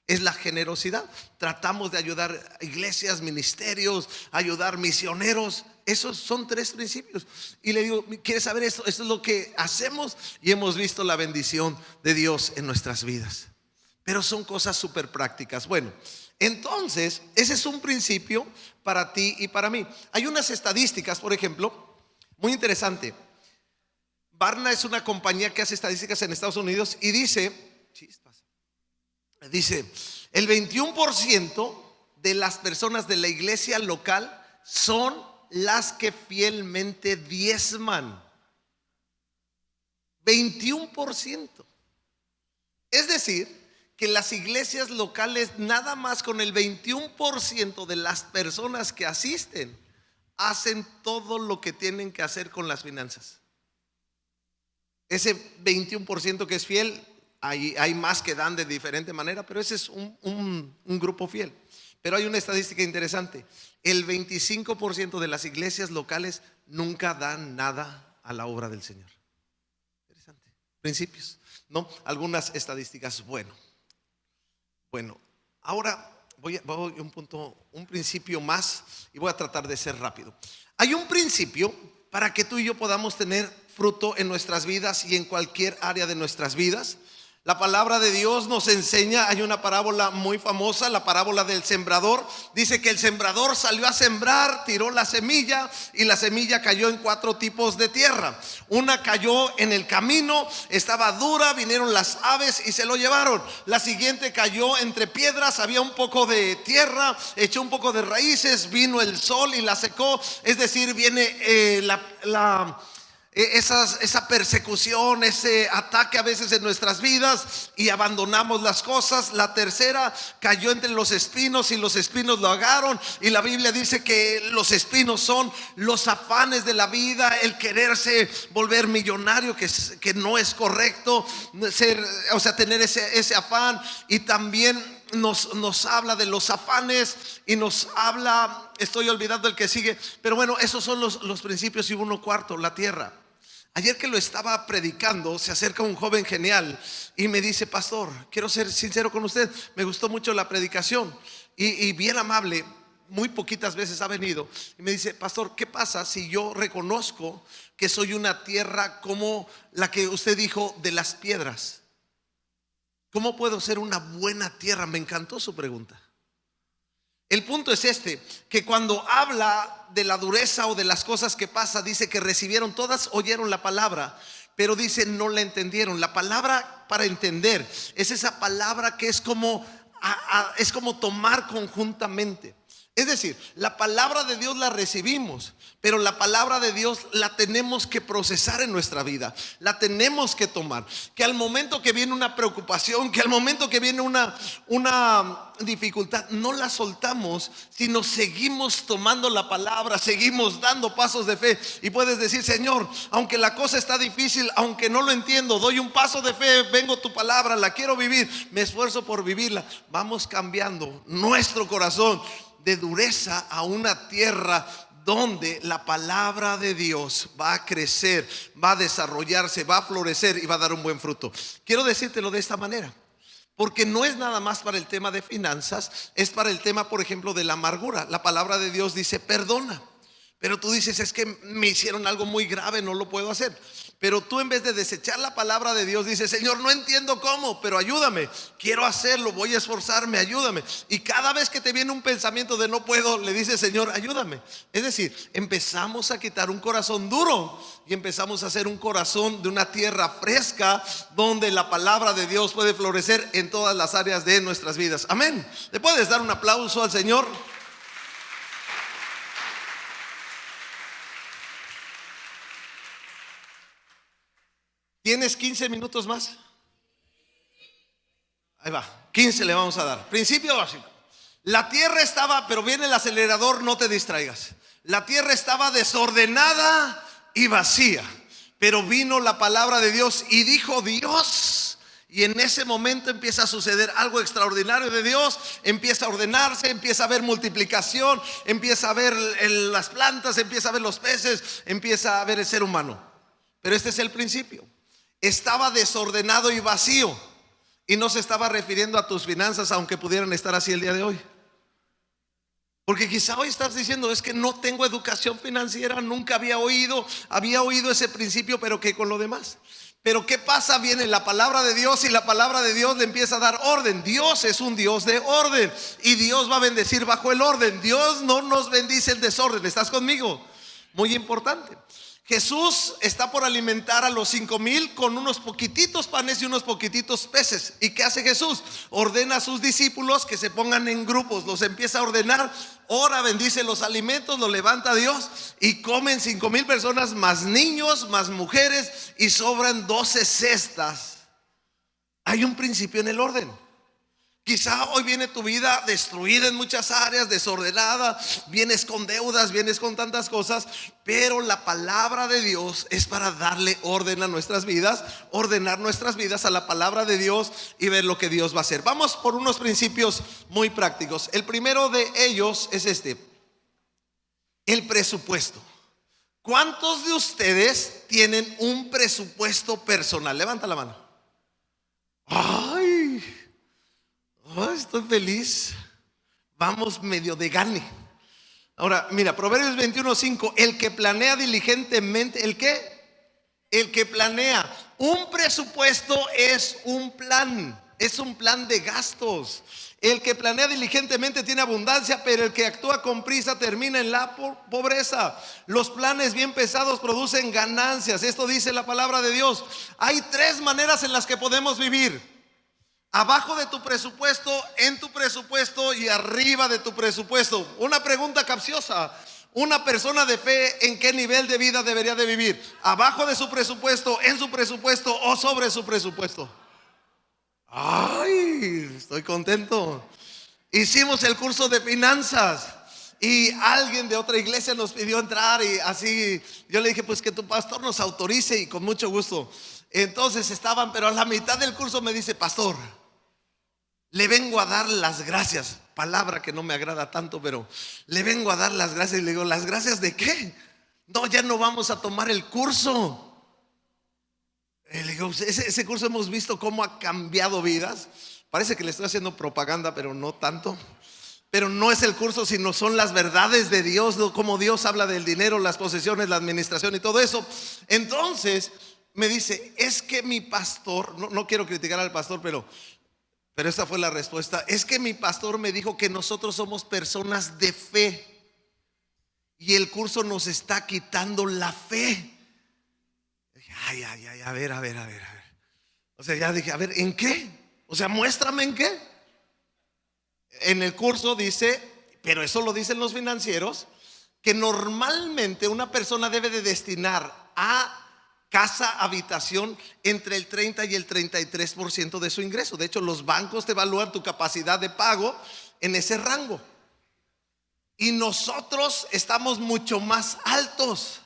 Es la generosidad. Tratamos de ayudar a iglesias, ministerios, ayudar misioneros. Esos son 3 principios. Y le digo, ¿quieres saber esto? Esto es lo que hacemos y hemos visto la bendición de Dios en nuestras vidas. Pero son cosas súper prácticas. Bueno, entonces ese es un principio para ti y para mí. Hay unas estadísticas, por ejemplo, muy interesante. Barna es una compañía que hace estadísticas en Estados Unidos y dice, el 21% de las personas de la iglesia local son las que fielmente diezman. 21%. Es decir, que las iglesias locales, nada más con el 21% de las personas que asisten, hacen todo lo que tienen que hacer con las finanzas. Ese 21% que es fiel, hay más que dan de diferente manera, pero ese es un grupo fiel. Pero hay una estadística interesante: el 25% de las iglesias locales nunca dan nada a la obra del Señor. Interesante. Principios, ¿no? Algunas estadísticas. Bueno, ahora voy a un principio más, y voy a tratar de ser rápido. Hay un principio para que tú y yo podamos tener fruto en nuestras vidas y en cualquier área de nuestras vidas. La palabra de Dios nos enseña, hay una parábola muy famosa, la parábola del sembrador. Dice que el sembrador salió a sembrar, tiró la semilla, y la semilla cayó en 4 tipos de tierra. Una cayó en el camino, estaba dura, vinieron las aves y se lo llevaron. La siguiente cayó entre piedras, había un poco de tierra, echó un poco de raíces, vino el sol y la secó. Es decir, viene esa persecución, ese ataque a veces en nuestras vidas y abandonamos las cosas. La tercera, cayó entre los espinos y los espinos lo ahogaron. Y la Biblia dice que los espinos son los afanes de la vida, el quererse volver millonario, que no es correcto ser, o sea, tener ese afán. Y también nos habla de los afanes y nos habla, estoy olvidando el que sigue, pero bueno, esos son los principios. Y uno cuarto, la tierra. Ayer que lo estaba predicando, se acerca un joven genial y me dice: pastor, quiero ser sincero con usted, me gustó mucho la predicación. Y bien amable, muy poquitas veces ha venido, y me dice: pastor, ¿qué pasa si yo reconozco que soy una tierra como la que usted dijo de las piedras? ¿Cómo puedo ser una buena tierra? Me encantó su pregunta. El punto es que cuando habla de la dureza o de las cosas que pasa, dice que recibieron, todas oyeron la palabra, pero dice no la entendieron. La palabra para entender es esa palabra que es como tomar conjuntamente. Es decir, la palabra de Dios la recibimos, pero la palabra de Dios la tenemos que procesar en nuestra vida, la tenemos que tomar. Que al momento que viene una preocupación, que al momento que viene una dificultad, no la soltamos, sino seguimos tomando la palabra, seguimos dando pasos de fe. Y puedes decir: Señor, aunque la cosa está difícil, aunque no lo entiendo, doy un paso de fe, vengo tu palabra, la quiero vivir, me esfuerzo por vivirla. Vamos cambiando nuestro corazón de dureza a una tierra donde la palabra de Dios va a crecer, va a desarrollarse, va a florecer y va a dar un buen fruto. Quiero decírtelo de esta manera, porque no es nada más para el tema de finanzas, es para el tema, por ejemplo, de la amargura. La palabra de Dios dice: perdona. Pero tú dices: es que me hicieron algo muy grave, no lo puedo hacer. Pero tú, en vez de desechar la palabra de Dios, dices: Señor, no entiendo cómo, pero ayúdame, quiero hacerlo, voy a esforzarme, ayúdame. Y cada vez que te viene un pensamiento de no puedo, le dices: Señor, ayúdame. Es decir, empezamos a quitar un corazón duro y empezamos a hacer un corazón de una tierra fresca, donde la palabra de Dios puede florecer en todas las áreas de nuestras vidas. Amén. ¿Le puedes dar un aplauso al Señor? ¿Tienes 15 minutos más? Ahí va, 15 le vamos a dar. Principio básico. La tierra estaba, pero viene el acelerador, no te distraigas. La tierra estaba desordenada y vacía, pero vino la palabra de Dios y dijo Dios. Y en ese momento empieza a suceder algo extraordinario de Dios. Empieza a ordenarse, empieza a haber multiplicación, empieza a ver las plantas, empieza a ver los peces, empieza a ver el ser humano. Pero este es el principio. Estaba desordenado y vacío, y no se estaba refiriendo a tus finanzas, aunque pudieran estar así el día de hoy. Porque quizá hoy estás diciendo: es que no tengo educación financiera, nunca había oído ese principio, pero ¿qué con lo demás? Pero ¿qué pasa? Viene la palabra de Dios y la palabra de Dios le empieza a dar orden. Dios es un Dios de orden y Dios va a bendecir bajo el orden. Dios no nos bendice el desorden. ¿Estás conmigo? Muy importante. Jesús está por alimentar a los 5,000 con unos poquititos panes y unos poquititos peces. ¿Y qué hace Jesús? Ordena a sus discípulos que se pongan en grupos, los empieza a ordenar. Ora, bendice los alimentos, los levanta Dios y comen 5,000 personas, más niños, más mujeres, y sobran 12 cestas. Hay un principio en el orden. Quizá hoy viene tu vida destruida en muchas áreas, desordenada, vienes con deudas, vienes con tantas cosas, pero la palabra de Dios es para darle orden a nuestras vidas, ordenar nuestras vidas a la palabra de Dios y ver lo que Dios va a hacer. Vamos por unos principios muy prácticos. El primero de ellos es el presupuesto. ¿Cuántos de ustedes tienen un presupuesto personal? Levanta la mano. Estoy feliz. Vamos medio de gane. Ahora, mira, Proverbios 21:5. El que planea diligentemente, ¿el qué? El que planea un presupuesto es un plan de gastos. El que planea diligentemente tiene abundancia, pero el que actúa con prisa termina en la pobreza. Los planes bien pesados producen ganancias. Esto dice la palabra de Dios. Hay 3 maneras en las que podemos vivir: abajo de tu presupuesto, en tu presupuesto y arriba de tu presupuesto. Una pregunta capciosa: Una persona de fe, ¿en qué nivel de vida debería de vivir? ¿Abajo de su presupuesto, en su presupuesto o sobre su presupuesto? Ay, estoy contento. Hicimos el curso de finanzas y alguien de otra iglesia nos pidió entrar y así yo le dije, pues que tu pastor nos autorice, y con mucho gusto. Entonces estaban, pero a la mitad del curso me dice: pastor, le vengo a dar las gracias. Palabra que no me agrada tanto, pero le vengo a dar las gracias. Y le digo: ¿las gracias de qué? No, ya no vamos a tomar el curso. Y le digo: ese curso hemos visto cómo ha cambiado vidas. Parece que le estoy haciendo propaganda, pero no tanto. Pero no es el curso, sino son las verdades de Dios, cómo Dios habla del dinero, las posesiones, la administración y todo eso. Entonces me dice: es que mi pastor, no quiero criticar al pastor, pero esta fue la respuesta: es que mi pastor me dijo que nosotros somos personas de fe y el curso nos está quitando la fe. Dije: ay, a ver. O sea, ya dije: a ver, ¿en qué? O sea, muéstrame en qué. En el curso dice, pero eso lo dicen los financieros, que normalmente una persona debe de destinar a casa, habitación, entre el 30 y el 33% de su ingreso. De hecho, los bancos te evalúan tu capacidad de pago en ese rango. Y nosotros estamos mucho más altos.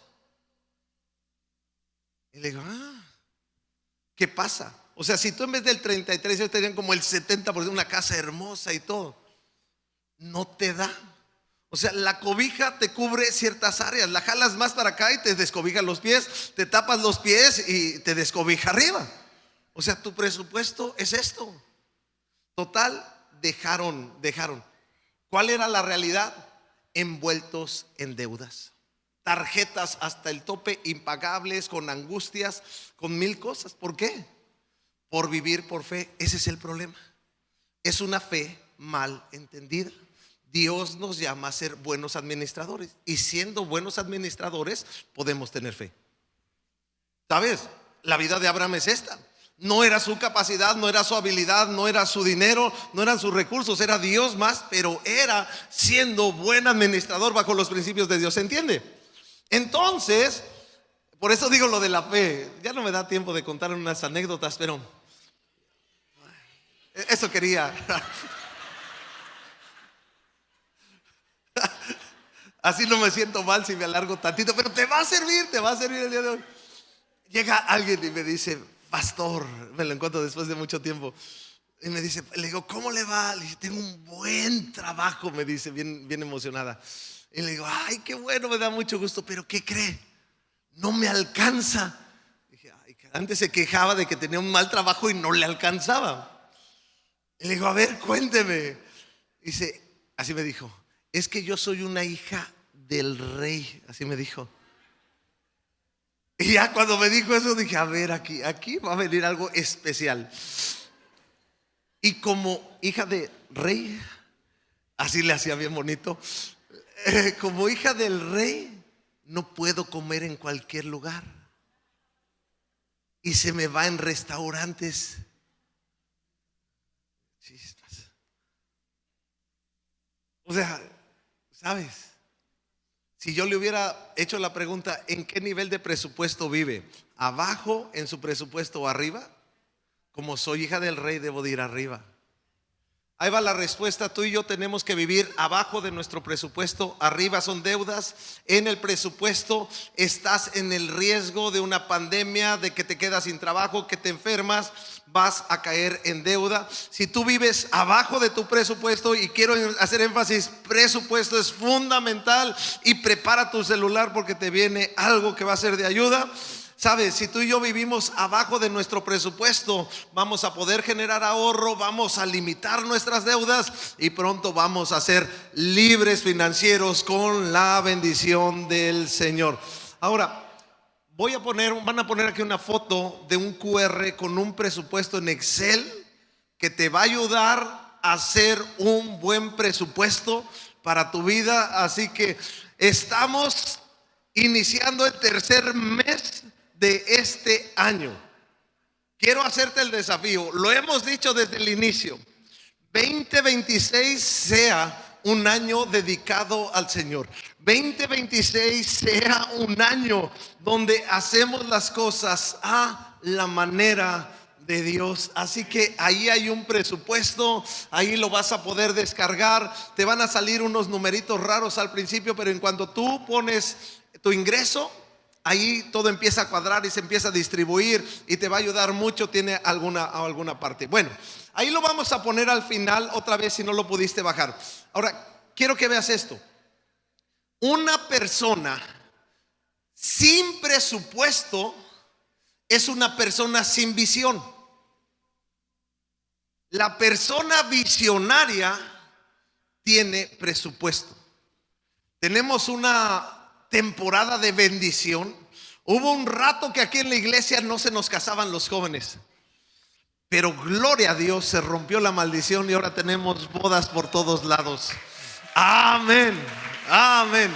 Y le digo: ¿qué pasa? O sea, si tú en vez del 33, ellos tenían como el 70%, una casa hermosa y todo, no te da. O sea, la cobija te cubre ciertas áreas, la jalas más para acá y te descobija los pies, te tapas los pies y te descobija arriba. O sea, tu presupuesto es esto. Total, dejaron. ¿Cuál era la realidad? Envueltos en deudas, tarjetas hasta el tope, impagables, con angustias, con mil cosas. ¿Por qué? Por vivir por fe. Ese es el problema. Es una fe mal entendida. Dios nos llama a ser buenos administradores, y siendo buenos administradores podemos tener fe. ¿Sabes? La vida de Abraham es esta. No era su capacidad, no era su habilidad, no era su dinero, no eran sus recursos, era Dios más, pero era siendo buen administrador bajo los principios de Dios. ¿Se entiende? Entonces, por eso digo lo de la fe. Ya no me da tiempo de contar unas anécdotas, pero eso quería. Así no me siento mal si me alargo tantito, pero te va a servir el día de hoy. Llega alguien y me dice: pastor, me lo encuentro después de mucho tiempo, y me dice, le digo: ¿cómo le va? Le dice: tengo un buen trabajo, me dice, bien emocionada. Y le digo: ay, qué bueno, me da mucho gusto, pero ¿qué cree? No me alcanza. Dije: ay, antes se quejaba de que tenía un mal trabajo y no le alcanzaba. Y le digo: a ver, cuénteme. Dice, así me dijo: es que yo soy una hija del rey. Así me dijo. Y ya cuando me dijo eso dije: a ver, aquí va a venir algo especial. Y como hija de rey, así le hacía bien bonito, como hija del rey no puedo comer en cualquier lugar, y se me va en restaurantes. Chispas. O sea, ¿sabes? Si yo le hubiera hecho la pregunta: ¿en qué nivel de presupuesto vive? ¿Abajo en su presupuesto o arriba? Como soy hija del rey, debo de ir arriba. Ahí va la respuesta: tú y yo tenemos que vivir abajo de nuestro presupuesto. Arriba son deudas. En el presupuesto estás en el riesgo de una pandemia, de que te quedas sin trabajo, que te enfermas, vas a caer en deuda. Si tú vives abajo de tu presupuesto, y quiero hacer énfasis, presupuesto es fundamental, y prepara tu celular porque te viene algo que va a ser de ayuda. Sabes, si tú y yo vivimos abajo de nuestro presupuesto, vamos a poder generar ahorro, vamos a limitar nuestras deudas y pronto vamos a ser libres financieros con la bendición del Señor. Ahora, van a poner aquí una foto de un QR con un presupuesto en Excel que te va a ayudar a hacer un buen presupuesto para tu vida. Así que estamos iniciando el tercer mes de este año. Quiero hacerte el desafío, lo hemos dicho desde el inicio: 2026 sea un año dedicado al Señor. 2026 sea un año donde hacemos las cosas a la manera de Dios. Así que ahí hay un presupuesto, ahí lo vas a poder descargar. Te van a salir unos numeritos raros al principio, pero en cuanto tú pones tu ingreso, ahí todo empieza a cuadrar y se empieza a distribuir y te va a ayudar mucho. Tiene alguna parte. Bueno, ahí lo vamos a poner al final otra vez si no lo pudiste bajar. Ahora, quiero que veas esto. Una persona sin presupuesto es una persona sin visión. La persona visionaria tiene presupuesto. Tenemos una temporada de bendición. Hubo un rato que aquí en la iglesia no se nos casaban los jóvenes, pero gloria a Dios, se rompió la maldición y ahora tenemos bodas por todos lados. Amén, amén.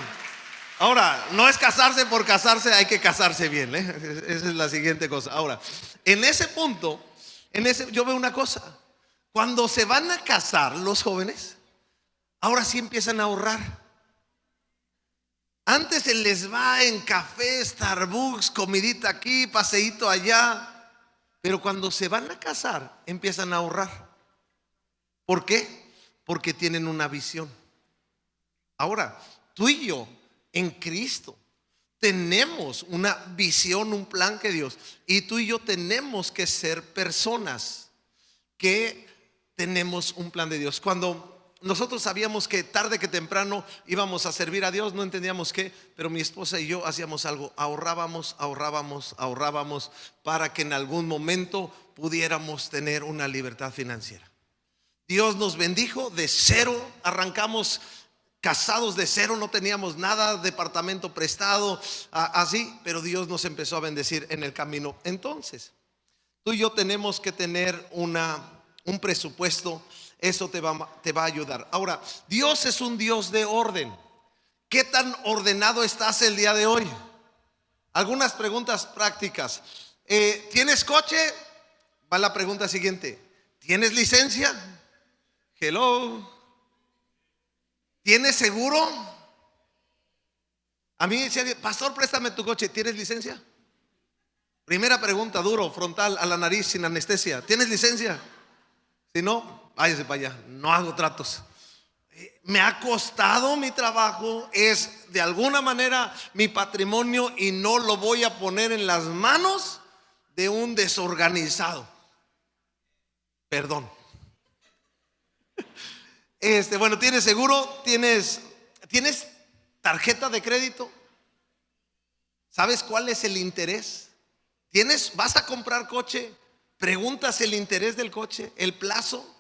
Ahora, no es casarse por casarse, hay que casarse bien, ¿eh? Esa es la siguiente cosa. Ahora, en ese punto, yo veo una cosa. Cuando se van a casar los jóvenes, ahora sí empiezan a ahorrar. Antes se les va en café, Starbucks, comidita aquí, paseíto allá. Pero cuando se van a casar, empiezan a ahorrar. ¿Por qué? Porque tienen una visión. Ahora, tú y yo en Cristo tenemos una visión, un plan que Dios. Y tú y yo tenemos que ser personas que tenemos un plan de Dios. Cuando nosotros sabíamos que tarde que temprano íbamos a servir a Dios, no entendíamos qué, pero mi esposa y yo hacíamos algo. Ahorrábamos para que en algún momento pudiéramos tener una libertad financiera. Dios nos bendijo de cero, arrancamos casados de cero, no teníamos nada, departamento prestado, así, pero Dios nos empezó a bendecir en el camino. Entonces, tú y yo tenemos que tener un presupuesto. Eso te va a ayudar. Ahora, Dios es un Dios de orden. ¿Qué tan ordenado estás el día de hoy? Algunas preguntas prácticas. ¿Tienes coche? Va la pregunta siguiente. ¿Tienes licencia? Hello. ¿Tienes seguro? A mí decía, pastor, préstame tu coche. ¿Tienes licencia? Primera pregunta, duro, frontal, a la nariz, sin anestesia. ¿Tienes licencia? Si no, váyase para allá. No hago tratos. Me ha costado mi trabajo, es de alguna manera mi patrimonio y no lo voy a poner en las manos de un desorganizado. Perdón. Bueno, ¿tienes seguro? ¿Tienes tarjeta de crédito? ¿Sabes cuál es el interés? ¿Vas a comprar coche? Preguntas el interés del coche, el plazo.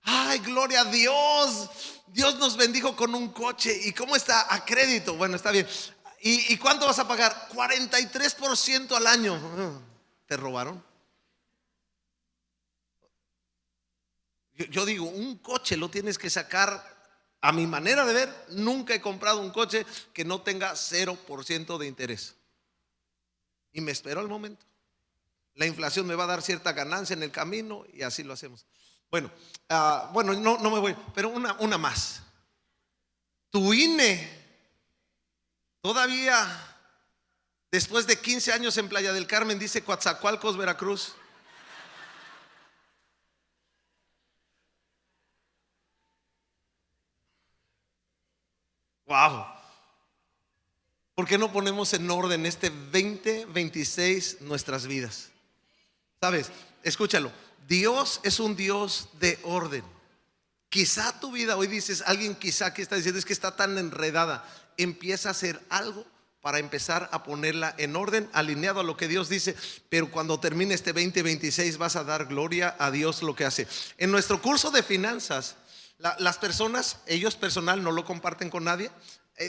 Ay, gloria a Dios. Dios nos bendijo con un coche. ¿Y cómo está? A crédito. Bueno, está bien. ¿Y cuánto vas a pagar? 43% al año. ¿Te robaron? Yo digo, un coche lo tienes que sacar. A mi manera de ver, nunca he comprado un coche que no tenga 0% de interés. Y me espero al momento. La inflación me va a dar cierta ganancia en el camino y así lo hacemos. Bueno, no me voy, pero una más. Tu INE, todavía después de 15 años en Playa del Carmen, dice Coatzacoalcos, Veracruz. Wow. ¿Por qué no ponemos en orden este 2026 nuestras vidas? ¿Sabes? Escúchalo. Dios es un Dios de orden. Quizá tu vida, hoy dices, alguien quizá que está diciendo es que está tan enredada. Empieza a hacer algo para empezar a ponerla en orden, alineado a lo que Dios dice. Pero cuando termine este 2026 vas a dar gloria a Dios lo que hace. En nuestro curso de finanzas, las personas, ellos personal no lo comparten con nadie,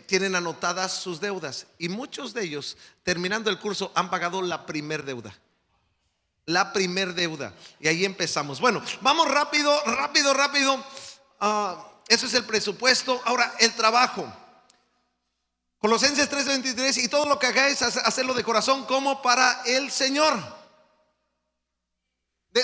tienen anotadas sus deudas. Y muchos de ellos, terminando el curso, han pagado la primer deuda. La primer deuda. Y ahí empezamos. Bueno, vamos rápido. Eso es el presupuesto. Ahora, el trabajo. Colosenses 3:23. Y todo lo que hagáis, hacerlo de corazón como para el Señor.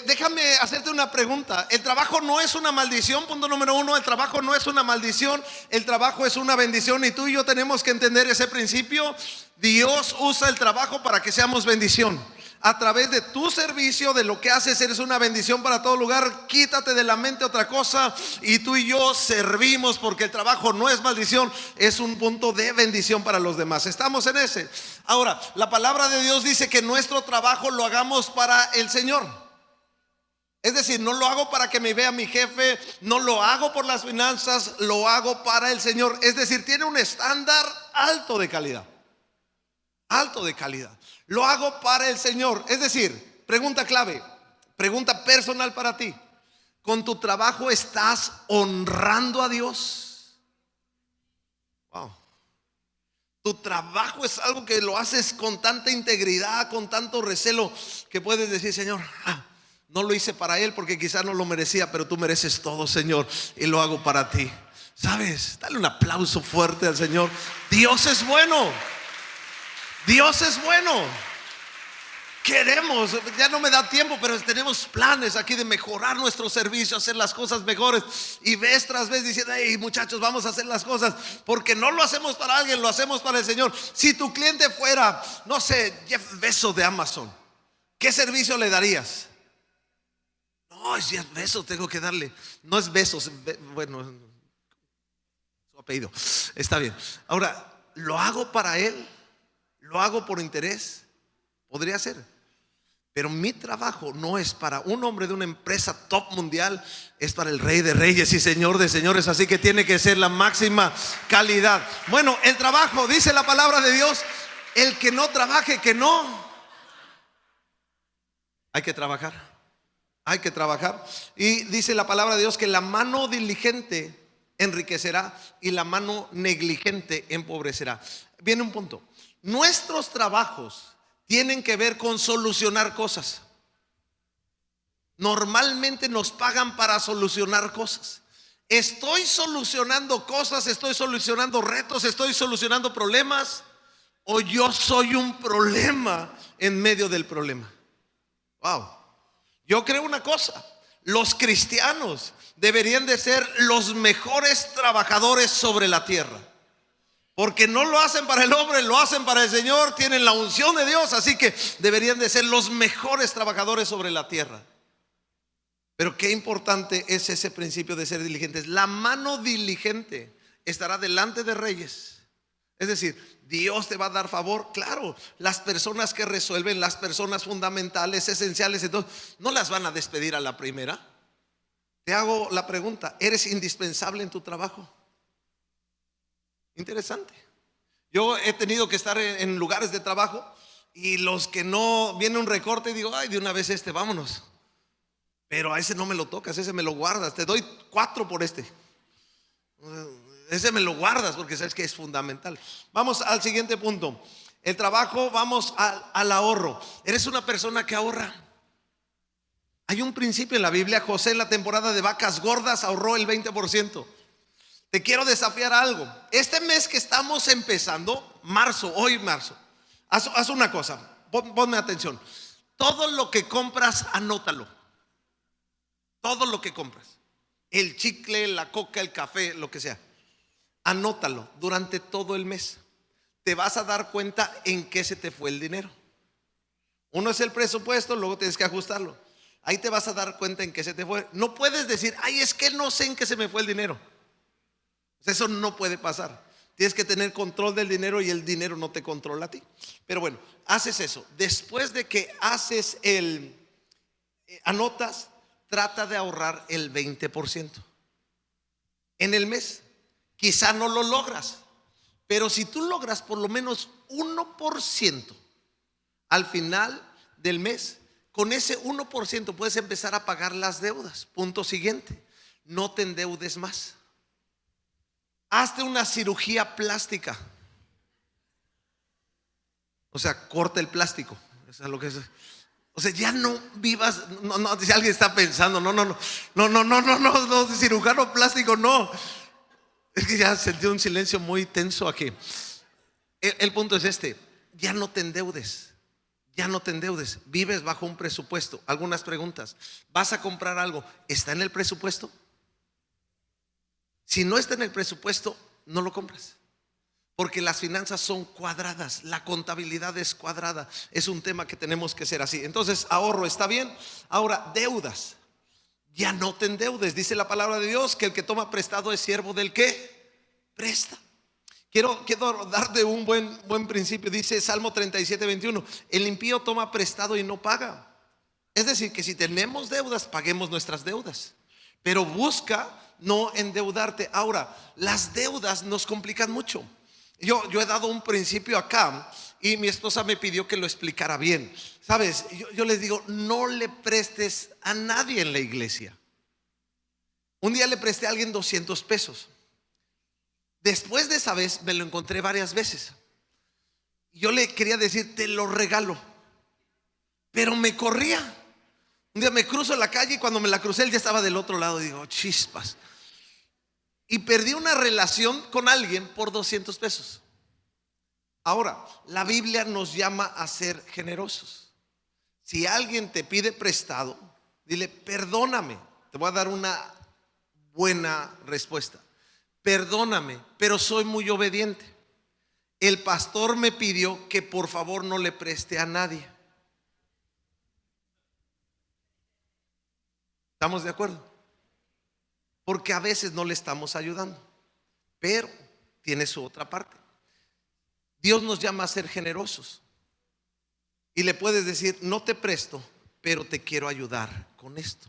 Déjame hacerte una pregunta. El trabajo no es una maldición. Punto número uno: el trabajo no es una maldición, el trabajo es una bendición. Y tú y yo tenemos que entender ese principio. Dios usa el trabajo para que seamos bendición. A través de tu servicio, de lo que haces, eres una bendición para todo lugar. Quítate de la mente otra cosa y tú y yo servimos, porque el trabajo no es maldición, es un punto de bendición para los demás. Estamos en ese. Ahora, la palabra de Dios dice que nuestro trabajo lo hagamos para el Señor. Es decir, no lo hago para que me vea mi jefe, no lo hago por las finanzas, lo hago para el Señor. Es decir, tiene un estándar alto de calidad. Alto de calidad. Lo hago para el Señor. Es decir, pregunta clave, pregunta personal para ti: ¿con tu trabajo estás honrando a Dios? Wow. Tu trabajo es algo que lo haces con tanta integridad, con tanto recelo, que puedes decir: Señor, no lo hice para Él porque quizás no lo merecía, pero tú mereces todo, Señor, y lo hago para ti. ¿Sabes? Dale un aplauso fuerte al Señor. Dios es bueno. Dios es bueno. Queremos, ya no me da tiempo, pero tenemos planes aquí de mejorar nuestro servicio, hacer las cosas mejores. Y vez tras vez diciendo: hey, muchachos, vamos a hacer las cosas, porque no lo hacemos para alguien, lo hacemos para el Señor. Si tu cliente fuera, no sé, Jeff Bezos de Amazon, ¿qué servicio le darías? No, es Jeff Bezos, tengo que darle. No es Bezos, bueno, su apellido. Está bien. Ahora, ¿lo hago para él? ¿Lo hago por interés? Podría ser. Pero mi trabajo no es para un hombre de una empresa top mundial, es para el Rey de Reyes y Señor de Señores. Así que tiene que ser la máxima calidad. Bueno, el trabajo, dice la palabra de Dios: el que no trabaje, que no. Hay que trabajar. Hay que trabajar. Y dice la palabra de Dios que la mano diligente enriquecerá y la mano negligente empobrecerá. Viene un punto. Nuestros trabajos tienen que ver con solucionar cosas. Normalmente nos pagan para solucionar cosas. Estoy solucionando cosas, estoy solucionando retos, estoy solucionando problemas, o yo soy un problema en medio del problema. Wow. Yo creo una cosa: los cristianos deberían de ser los mejores trabajadores sobre la tierra. Porque no lo hacen para el hombre, lo hacen para el Señor. Tienen la unción de Dios, así que deberían de ser los mejores trabajadores sobre la tierra. Pero qué importante es ese principio de ser diligentes. La mano diligente estará delante de reyes. Es decir, Dios te va a dar favor. Claro, las personas que resuelven, las personas fundamentales, esenciales, entonces no las van a despedir a la primera. Te hago la pregunta: ¿eres indispensable en tu trabajo? Interesante. Yo he tenido que estar en lugares de trabajo, y los que no, viene un recorte y digo: ay, de una vez vámonos. Pero a ese no me lo tocas, ese me lo guardas. Te doy 4 por este. Ese me lo guardas porque sabes que es fundamental. Vamos al siguiente punto. El trabajo, vamos al ahorro. ¿Eres una persona que ahorra? Hay un principio en la Biblia. José, en la temporada de vacas gordas, ahorró el 20%. Te quiero desafiar a algo. Este mes que estamos empezando, marzo, hoy marzo, haz una cosa, ponme atención. Todo lo que compras, anótalo. Todo lo que compras, el chicle, la coca, el café, lo que sea, anótalo durante todo el mes. Te vas a dar cuenta en qué se te fue el dinero. Uno es el presupuesto, luego tienes que ajustarlo. Ahí te vas a dar cuenta en qué se te fue. No puedes decir: ay, es que no sé en qué se me fue el dinero. Eso no puede pasar. Tienes que tener control del dinero, y el dinero no te controla a ti. Pero bueno, haces eso. Después de que haces anotas, trata de ahorrar el 20% en el mes. Quizá no lo logras, pero si tú logras por lo menos 1% al final del mes, con ese 1% puedes empezar a pagar las deudas. Punto siguiente: no te endeudes más. Hazte una cirugía plástica. O sea, corta el plástico. Eso es lo que es. O sea, ya no vivas. No, si alguien está pensando: no, cirujano plástico, no. Es que ya sentí un silencio muy tenso aquí. El punto es este: ya no te endeudes. Ya no te endeudes, vives bajo un presupuesto. Algunas preguntas: ¿vas a comprar algo? ¿Está en el presupuesto? Si no está en el presupuesto, no lo compras. Porque las finanzas son cuadradas, la contabilidad es cuadrada. Es un tema que tenemos que ser así. Entonces, ahorro está bien. Ahora, deudas. Ya no te endeudes. Dice la palabra de Dios que el que toma prestado es siervo del que presta. Quiero darte un buen principio. Dice Salmo 37:21: el impío toma prestado y no paga. Es decir, que si tenemos deudas, paguemos nuestras deudas, pero busca no endeudarte. Ahora, las deudas nos complican mucho. Yo he dado un principio acá y mi esposa me pidió que lo explicara bien. Sabes, yo les digo: no le prestes a nadie en la iglesia. Un día le presté a alguien 200 pesos. Después de esa vez me lo encontré varias veces. Yo le quería decir: te lo regalo, pero me corría. Un día me cruzo la calle y cuando me la crucé él ya estaba del otro lado. Digo: chispas. Y perdí una relación con alguien por 200 pesos. Ahora, la Biblia nos llama a ser generosos. Si alguien te pide prestado, dile: perdóname. Te voy a dar una buena respuesta. Perdóname, pero soy muy obediente. El pastor me pidió que por favor no le preste a nadie. ¿Estamos de acuerdo? Porque a veces no le estamos ayudando, pero tiene su otra parte. Dios nos llama a ser generosos y le puedes decir: no te presto, pero te quiero ayudar con esto.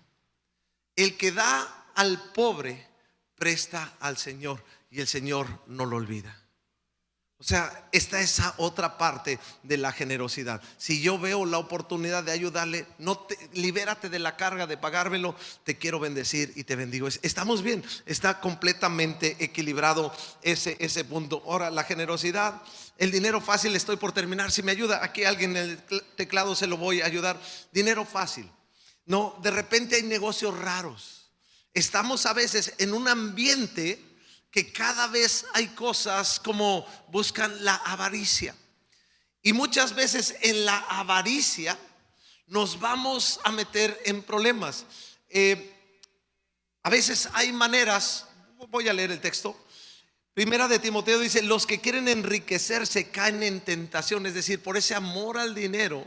El que da al pobre presta al Señor y el Señor no lo olvida. O sea, está esa otra parte de la generosidad. Si yo veo la oportunidad de ayudarle, libérate de la carga de pagármelo. Te quiero bendecir y te bendigo. Estamos bien, está completamente equilibrado ese punto. Ahora, la generosidad, el dinero fácil. Estoy por terminar. Si me ayuda aquí alguien en el teclado, se lo voy a ayudar. Dinero fácil. No, de repente hay negocios raros. Estamos a veces en un ambiente que cada vez hay cosas como buscan la avaricia. Y muchas veces en la avaricia nos vamos a meter en problemas. A veces hay maneras. Voy a leer el texto. Primera de Timoteo dice: los que quieren enriquecerse caen en tentación. Es decir, por ese amor al dinero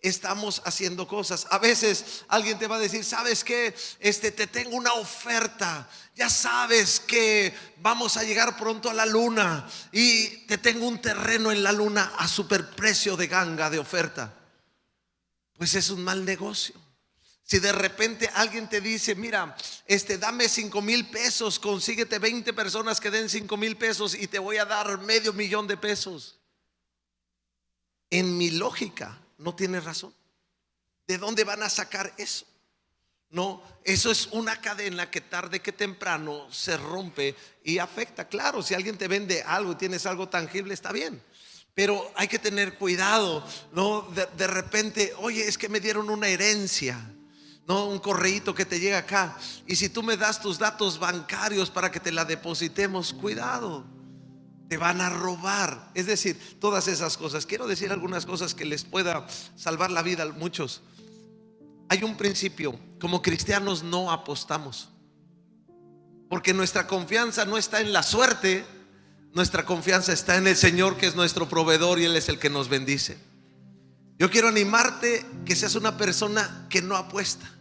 estamos haciendo cosas. A veces alguien te va a decir: ¿sabes qué? Te tengo una oferta. Ya sabes que vamos a llegar pronto a la luna y te tengo un terreno en la luna a superprecio de ganga de oferta. Pues es un mal negocio. Si de repente alguien te dice: mira, dame 5,000 pesos, consíguete 20 personas que den 5,000 pesos y te voy a dar $500,000 de pesos. En mi lógica, no tiene razón. ¿De dónde van a sacar eso? No, eso es una cadena que tarde que temprano se rompe y afecta. Claro, si alguien te vende algo y tienes algo tangible, está bien, pero hay que tener cuidado. No, de repente: oye, es que me dieron una herencia. No, un correíto que te llega acá, y si tú me das tus datos bancarios para que te la depositemos, cuidado, te van a robar. Es decir, todas esas cosas. Quiero decir algunas cosas que les pueda salvar la vida a muchos. Hay un principio: como cristianos no apostamos, porque nuestra confianza no está en la suerte. Nuestra confianza está en el Señor, que es nuestro proveedor, y Él es el que nos bendice. Yo quiero animarte que seas una persona que no apuesta.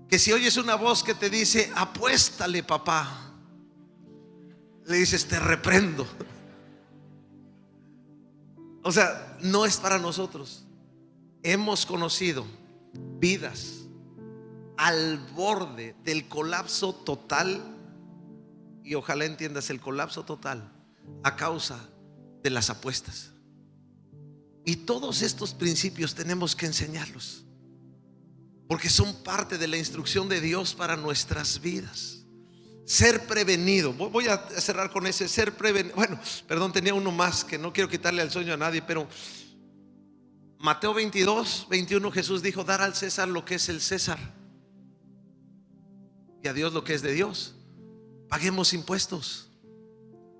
Que si oyes una voz que te dice: apuéstale, papá, le dices: te reprendo. O sea, no es para nosotros. Hemos conocido vidas al borde del colapso total, y ojalá entiendas el colapso total a causa de las apuestas. Y todos estos principios tenemos que enseñarlos, porque son parte de la instrucción de Dios para nuestras vidas. Ser prevenido. Voy a cerrar con ese: ser prevenido. Bueno, perdón, tenía uno más que no quiero quitarle el sueño a nadie, pero Mateo 22:21, Jesús dijo: dar al César lo que es el César y a Dios lo que es de Dios. Paguemos impuestos.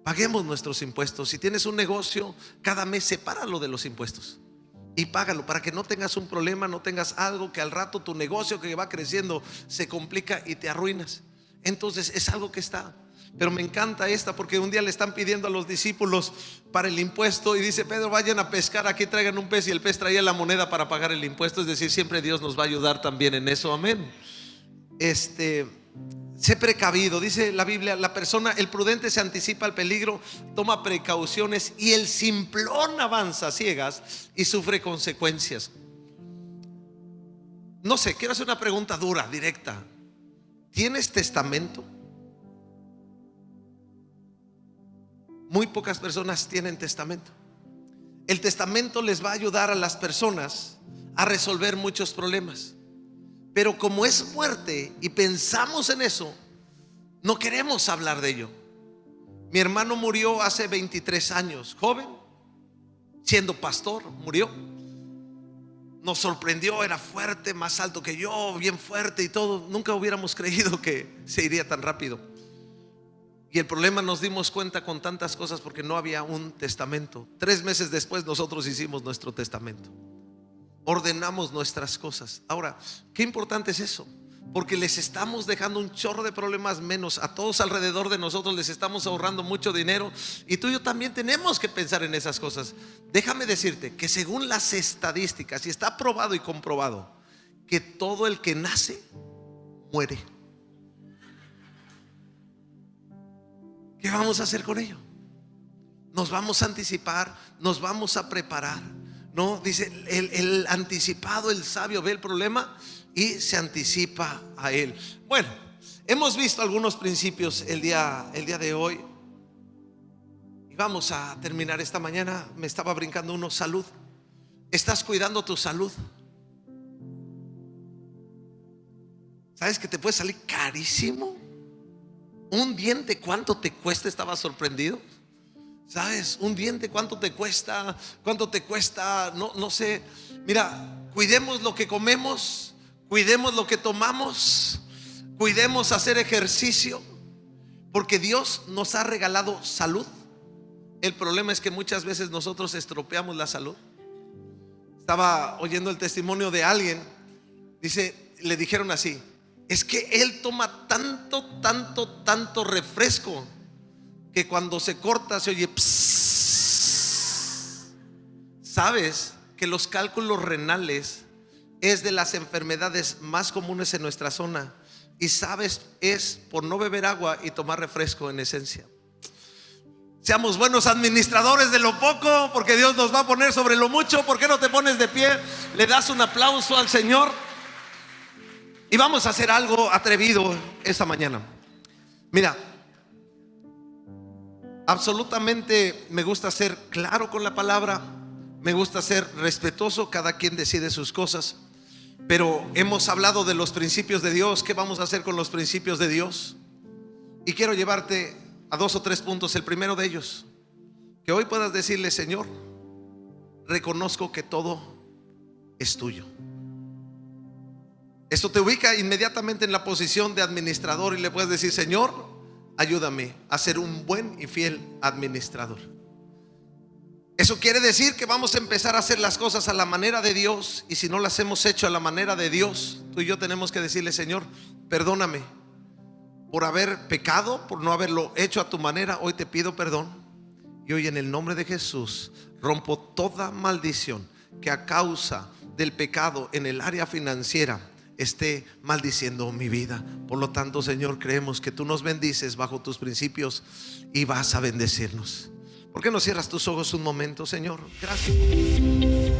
Paguemos nuestros impuestos. Si tienes un negocio, cada mes sepáralo de los impuestos. y págalo para que no tengas un problema, no tengas algo que al rato tu negocio que va creciendo se complica y te arruinas. Entonces es algo que está. Pero me encanta esta porque un día le están pidiendo a los discípulos para el impuesto y dice Pedro: vayan a pescar, aquí traigan un pez, y el pez traía la moneda para pagar el impuesto. Es decir, siempre Dios nos va a ayudar también en eso, amén. Sé precavido, dice la Biblia, la persona, el prudente se anticipa al peligro, toma precauciones, y el simplón avanza a ciegas y sufre consecuencias. No sé, quiero hacer una pregunta dura, directa. ¿Tienes testamento? Muy pocas personas tienen testamento. El testamento les va a ayudar a las personas a resolver muchos problemas. Pero como es fuerte y pensamos en eso, no queremos hablar de ello. Mi hermano murió hace 23 años, joven, siendo pastor, murió. Nos sorprendió, era fuerte, más alto que yo, bien fuerte y todo. Nunca hubiéramos creído que se iría tan rápido. Y el problema, nos dimos cuenta con tantas cosas porque no había un testamento. 3 meses después nosotros hicimos nuestro testamento. Ordenamos nuestras cosas. Ahora, qué importante es eso, porque les estamos dejando un chorro de problemas menos a todos alrededor de nosotros. Les estamos ahorrando mucho dinero, y tú y yo también tenemos que pensar en esas cosas. Déjame decirte que según las estadísticas, y está probado y comprobado, que todo el que nace muere. ¿Qué vamos a hacer con ello? Nos vamos a anticipar, nos vamos a preparar. No, dice el anticipado, el sabio ve el problema y se anticipa a él. Bueno, hemos visto algunos principios el día de hoy, y vamos a terminar esta mañana. Me estaba brincando uno: salud. ¿Estás cuidando tu salud? ¿Sabes que te puede salir carísimo? Un diente, ¿cuánto te cuesta? Estaba sorprendido. ¿Sabes? Un diente, ¿cuánto te cuesta? ¿Cuánto te cuesta? No sé. Mira, cuidemos lo que comemos, cuidemos lo que tomamos, cuidemos hacer ejercicio, porque Dios nos ha regalado salud. El problema es que muchas veces nosotros estropeamos la salud. Estaba oyendo el testimonio de alguien. Dice, le dijeron así: es que él toma tanto refresco que cuando se corta se oye pss. ¿Sabes que los cálculos renales es de las enfermedades más comunes en nuestra zona? Y sabes, es por no beber agua y tomar refresco en esencia. Seamos buenos administradores de lo poco, porque Dios nos va a poner sobre lo mucho. ¿Por qué no te pones de pie? Le das un aplauso al Señor. Y vamos a hacer algo atrevido esta mañana. Mira, absolutamente me gusta ser claro con la palabra, me gusta ser respetuoso, cada quien decide sus cosas. Pero hemos hablado de los principios de Dios. ¿Qué vamos a hacer con los principios de Dios? Y quiero llevarte a 2 o 3 puntos. El primero de ellos, que hoy puedas decirle: Señor, reconozco que todo es tuyo. Esto te ubica inmediatamente en la posición de administrador, y le puedes decir: Señor, ayúdame a ser un buen y fiel administrador. Eso quiere decir que vamos a empezar a hacer las cosas a la manera de Dios. Y si no las hemos hecho a la manera de Dios, tú y yo tenemos que decirle: Señor, perdóname por haber pecado, por no haberlo hecho a tu manera. Hoy te pido perdón, y hoy en el nombre de Jesús rompo toda maldición que a causa del pecado en el área financiera esté maldiciendo mi vida. Por lo tanto, Señor, creemos que tú nos bendices bajo tus principios y vas a bendecirnos. ¿Por qué no cierras tus ojos un momento, Señor? Gracias.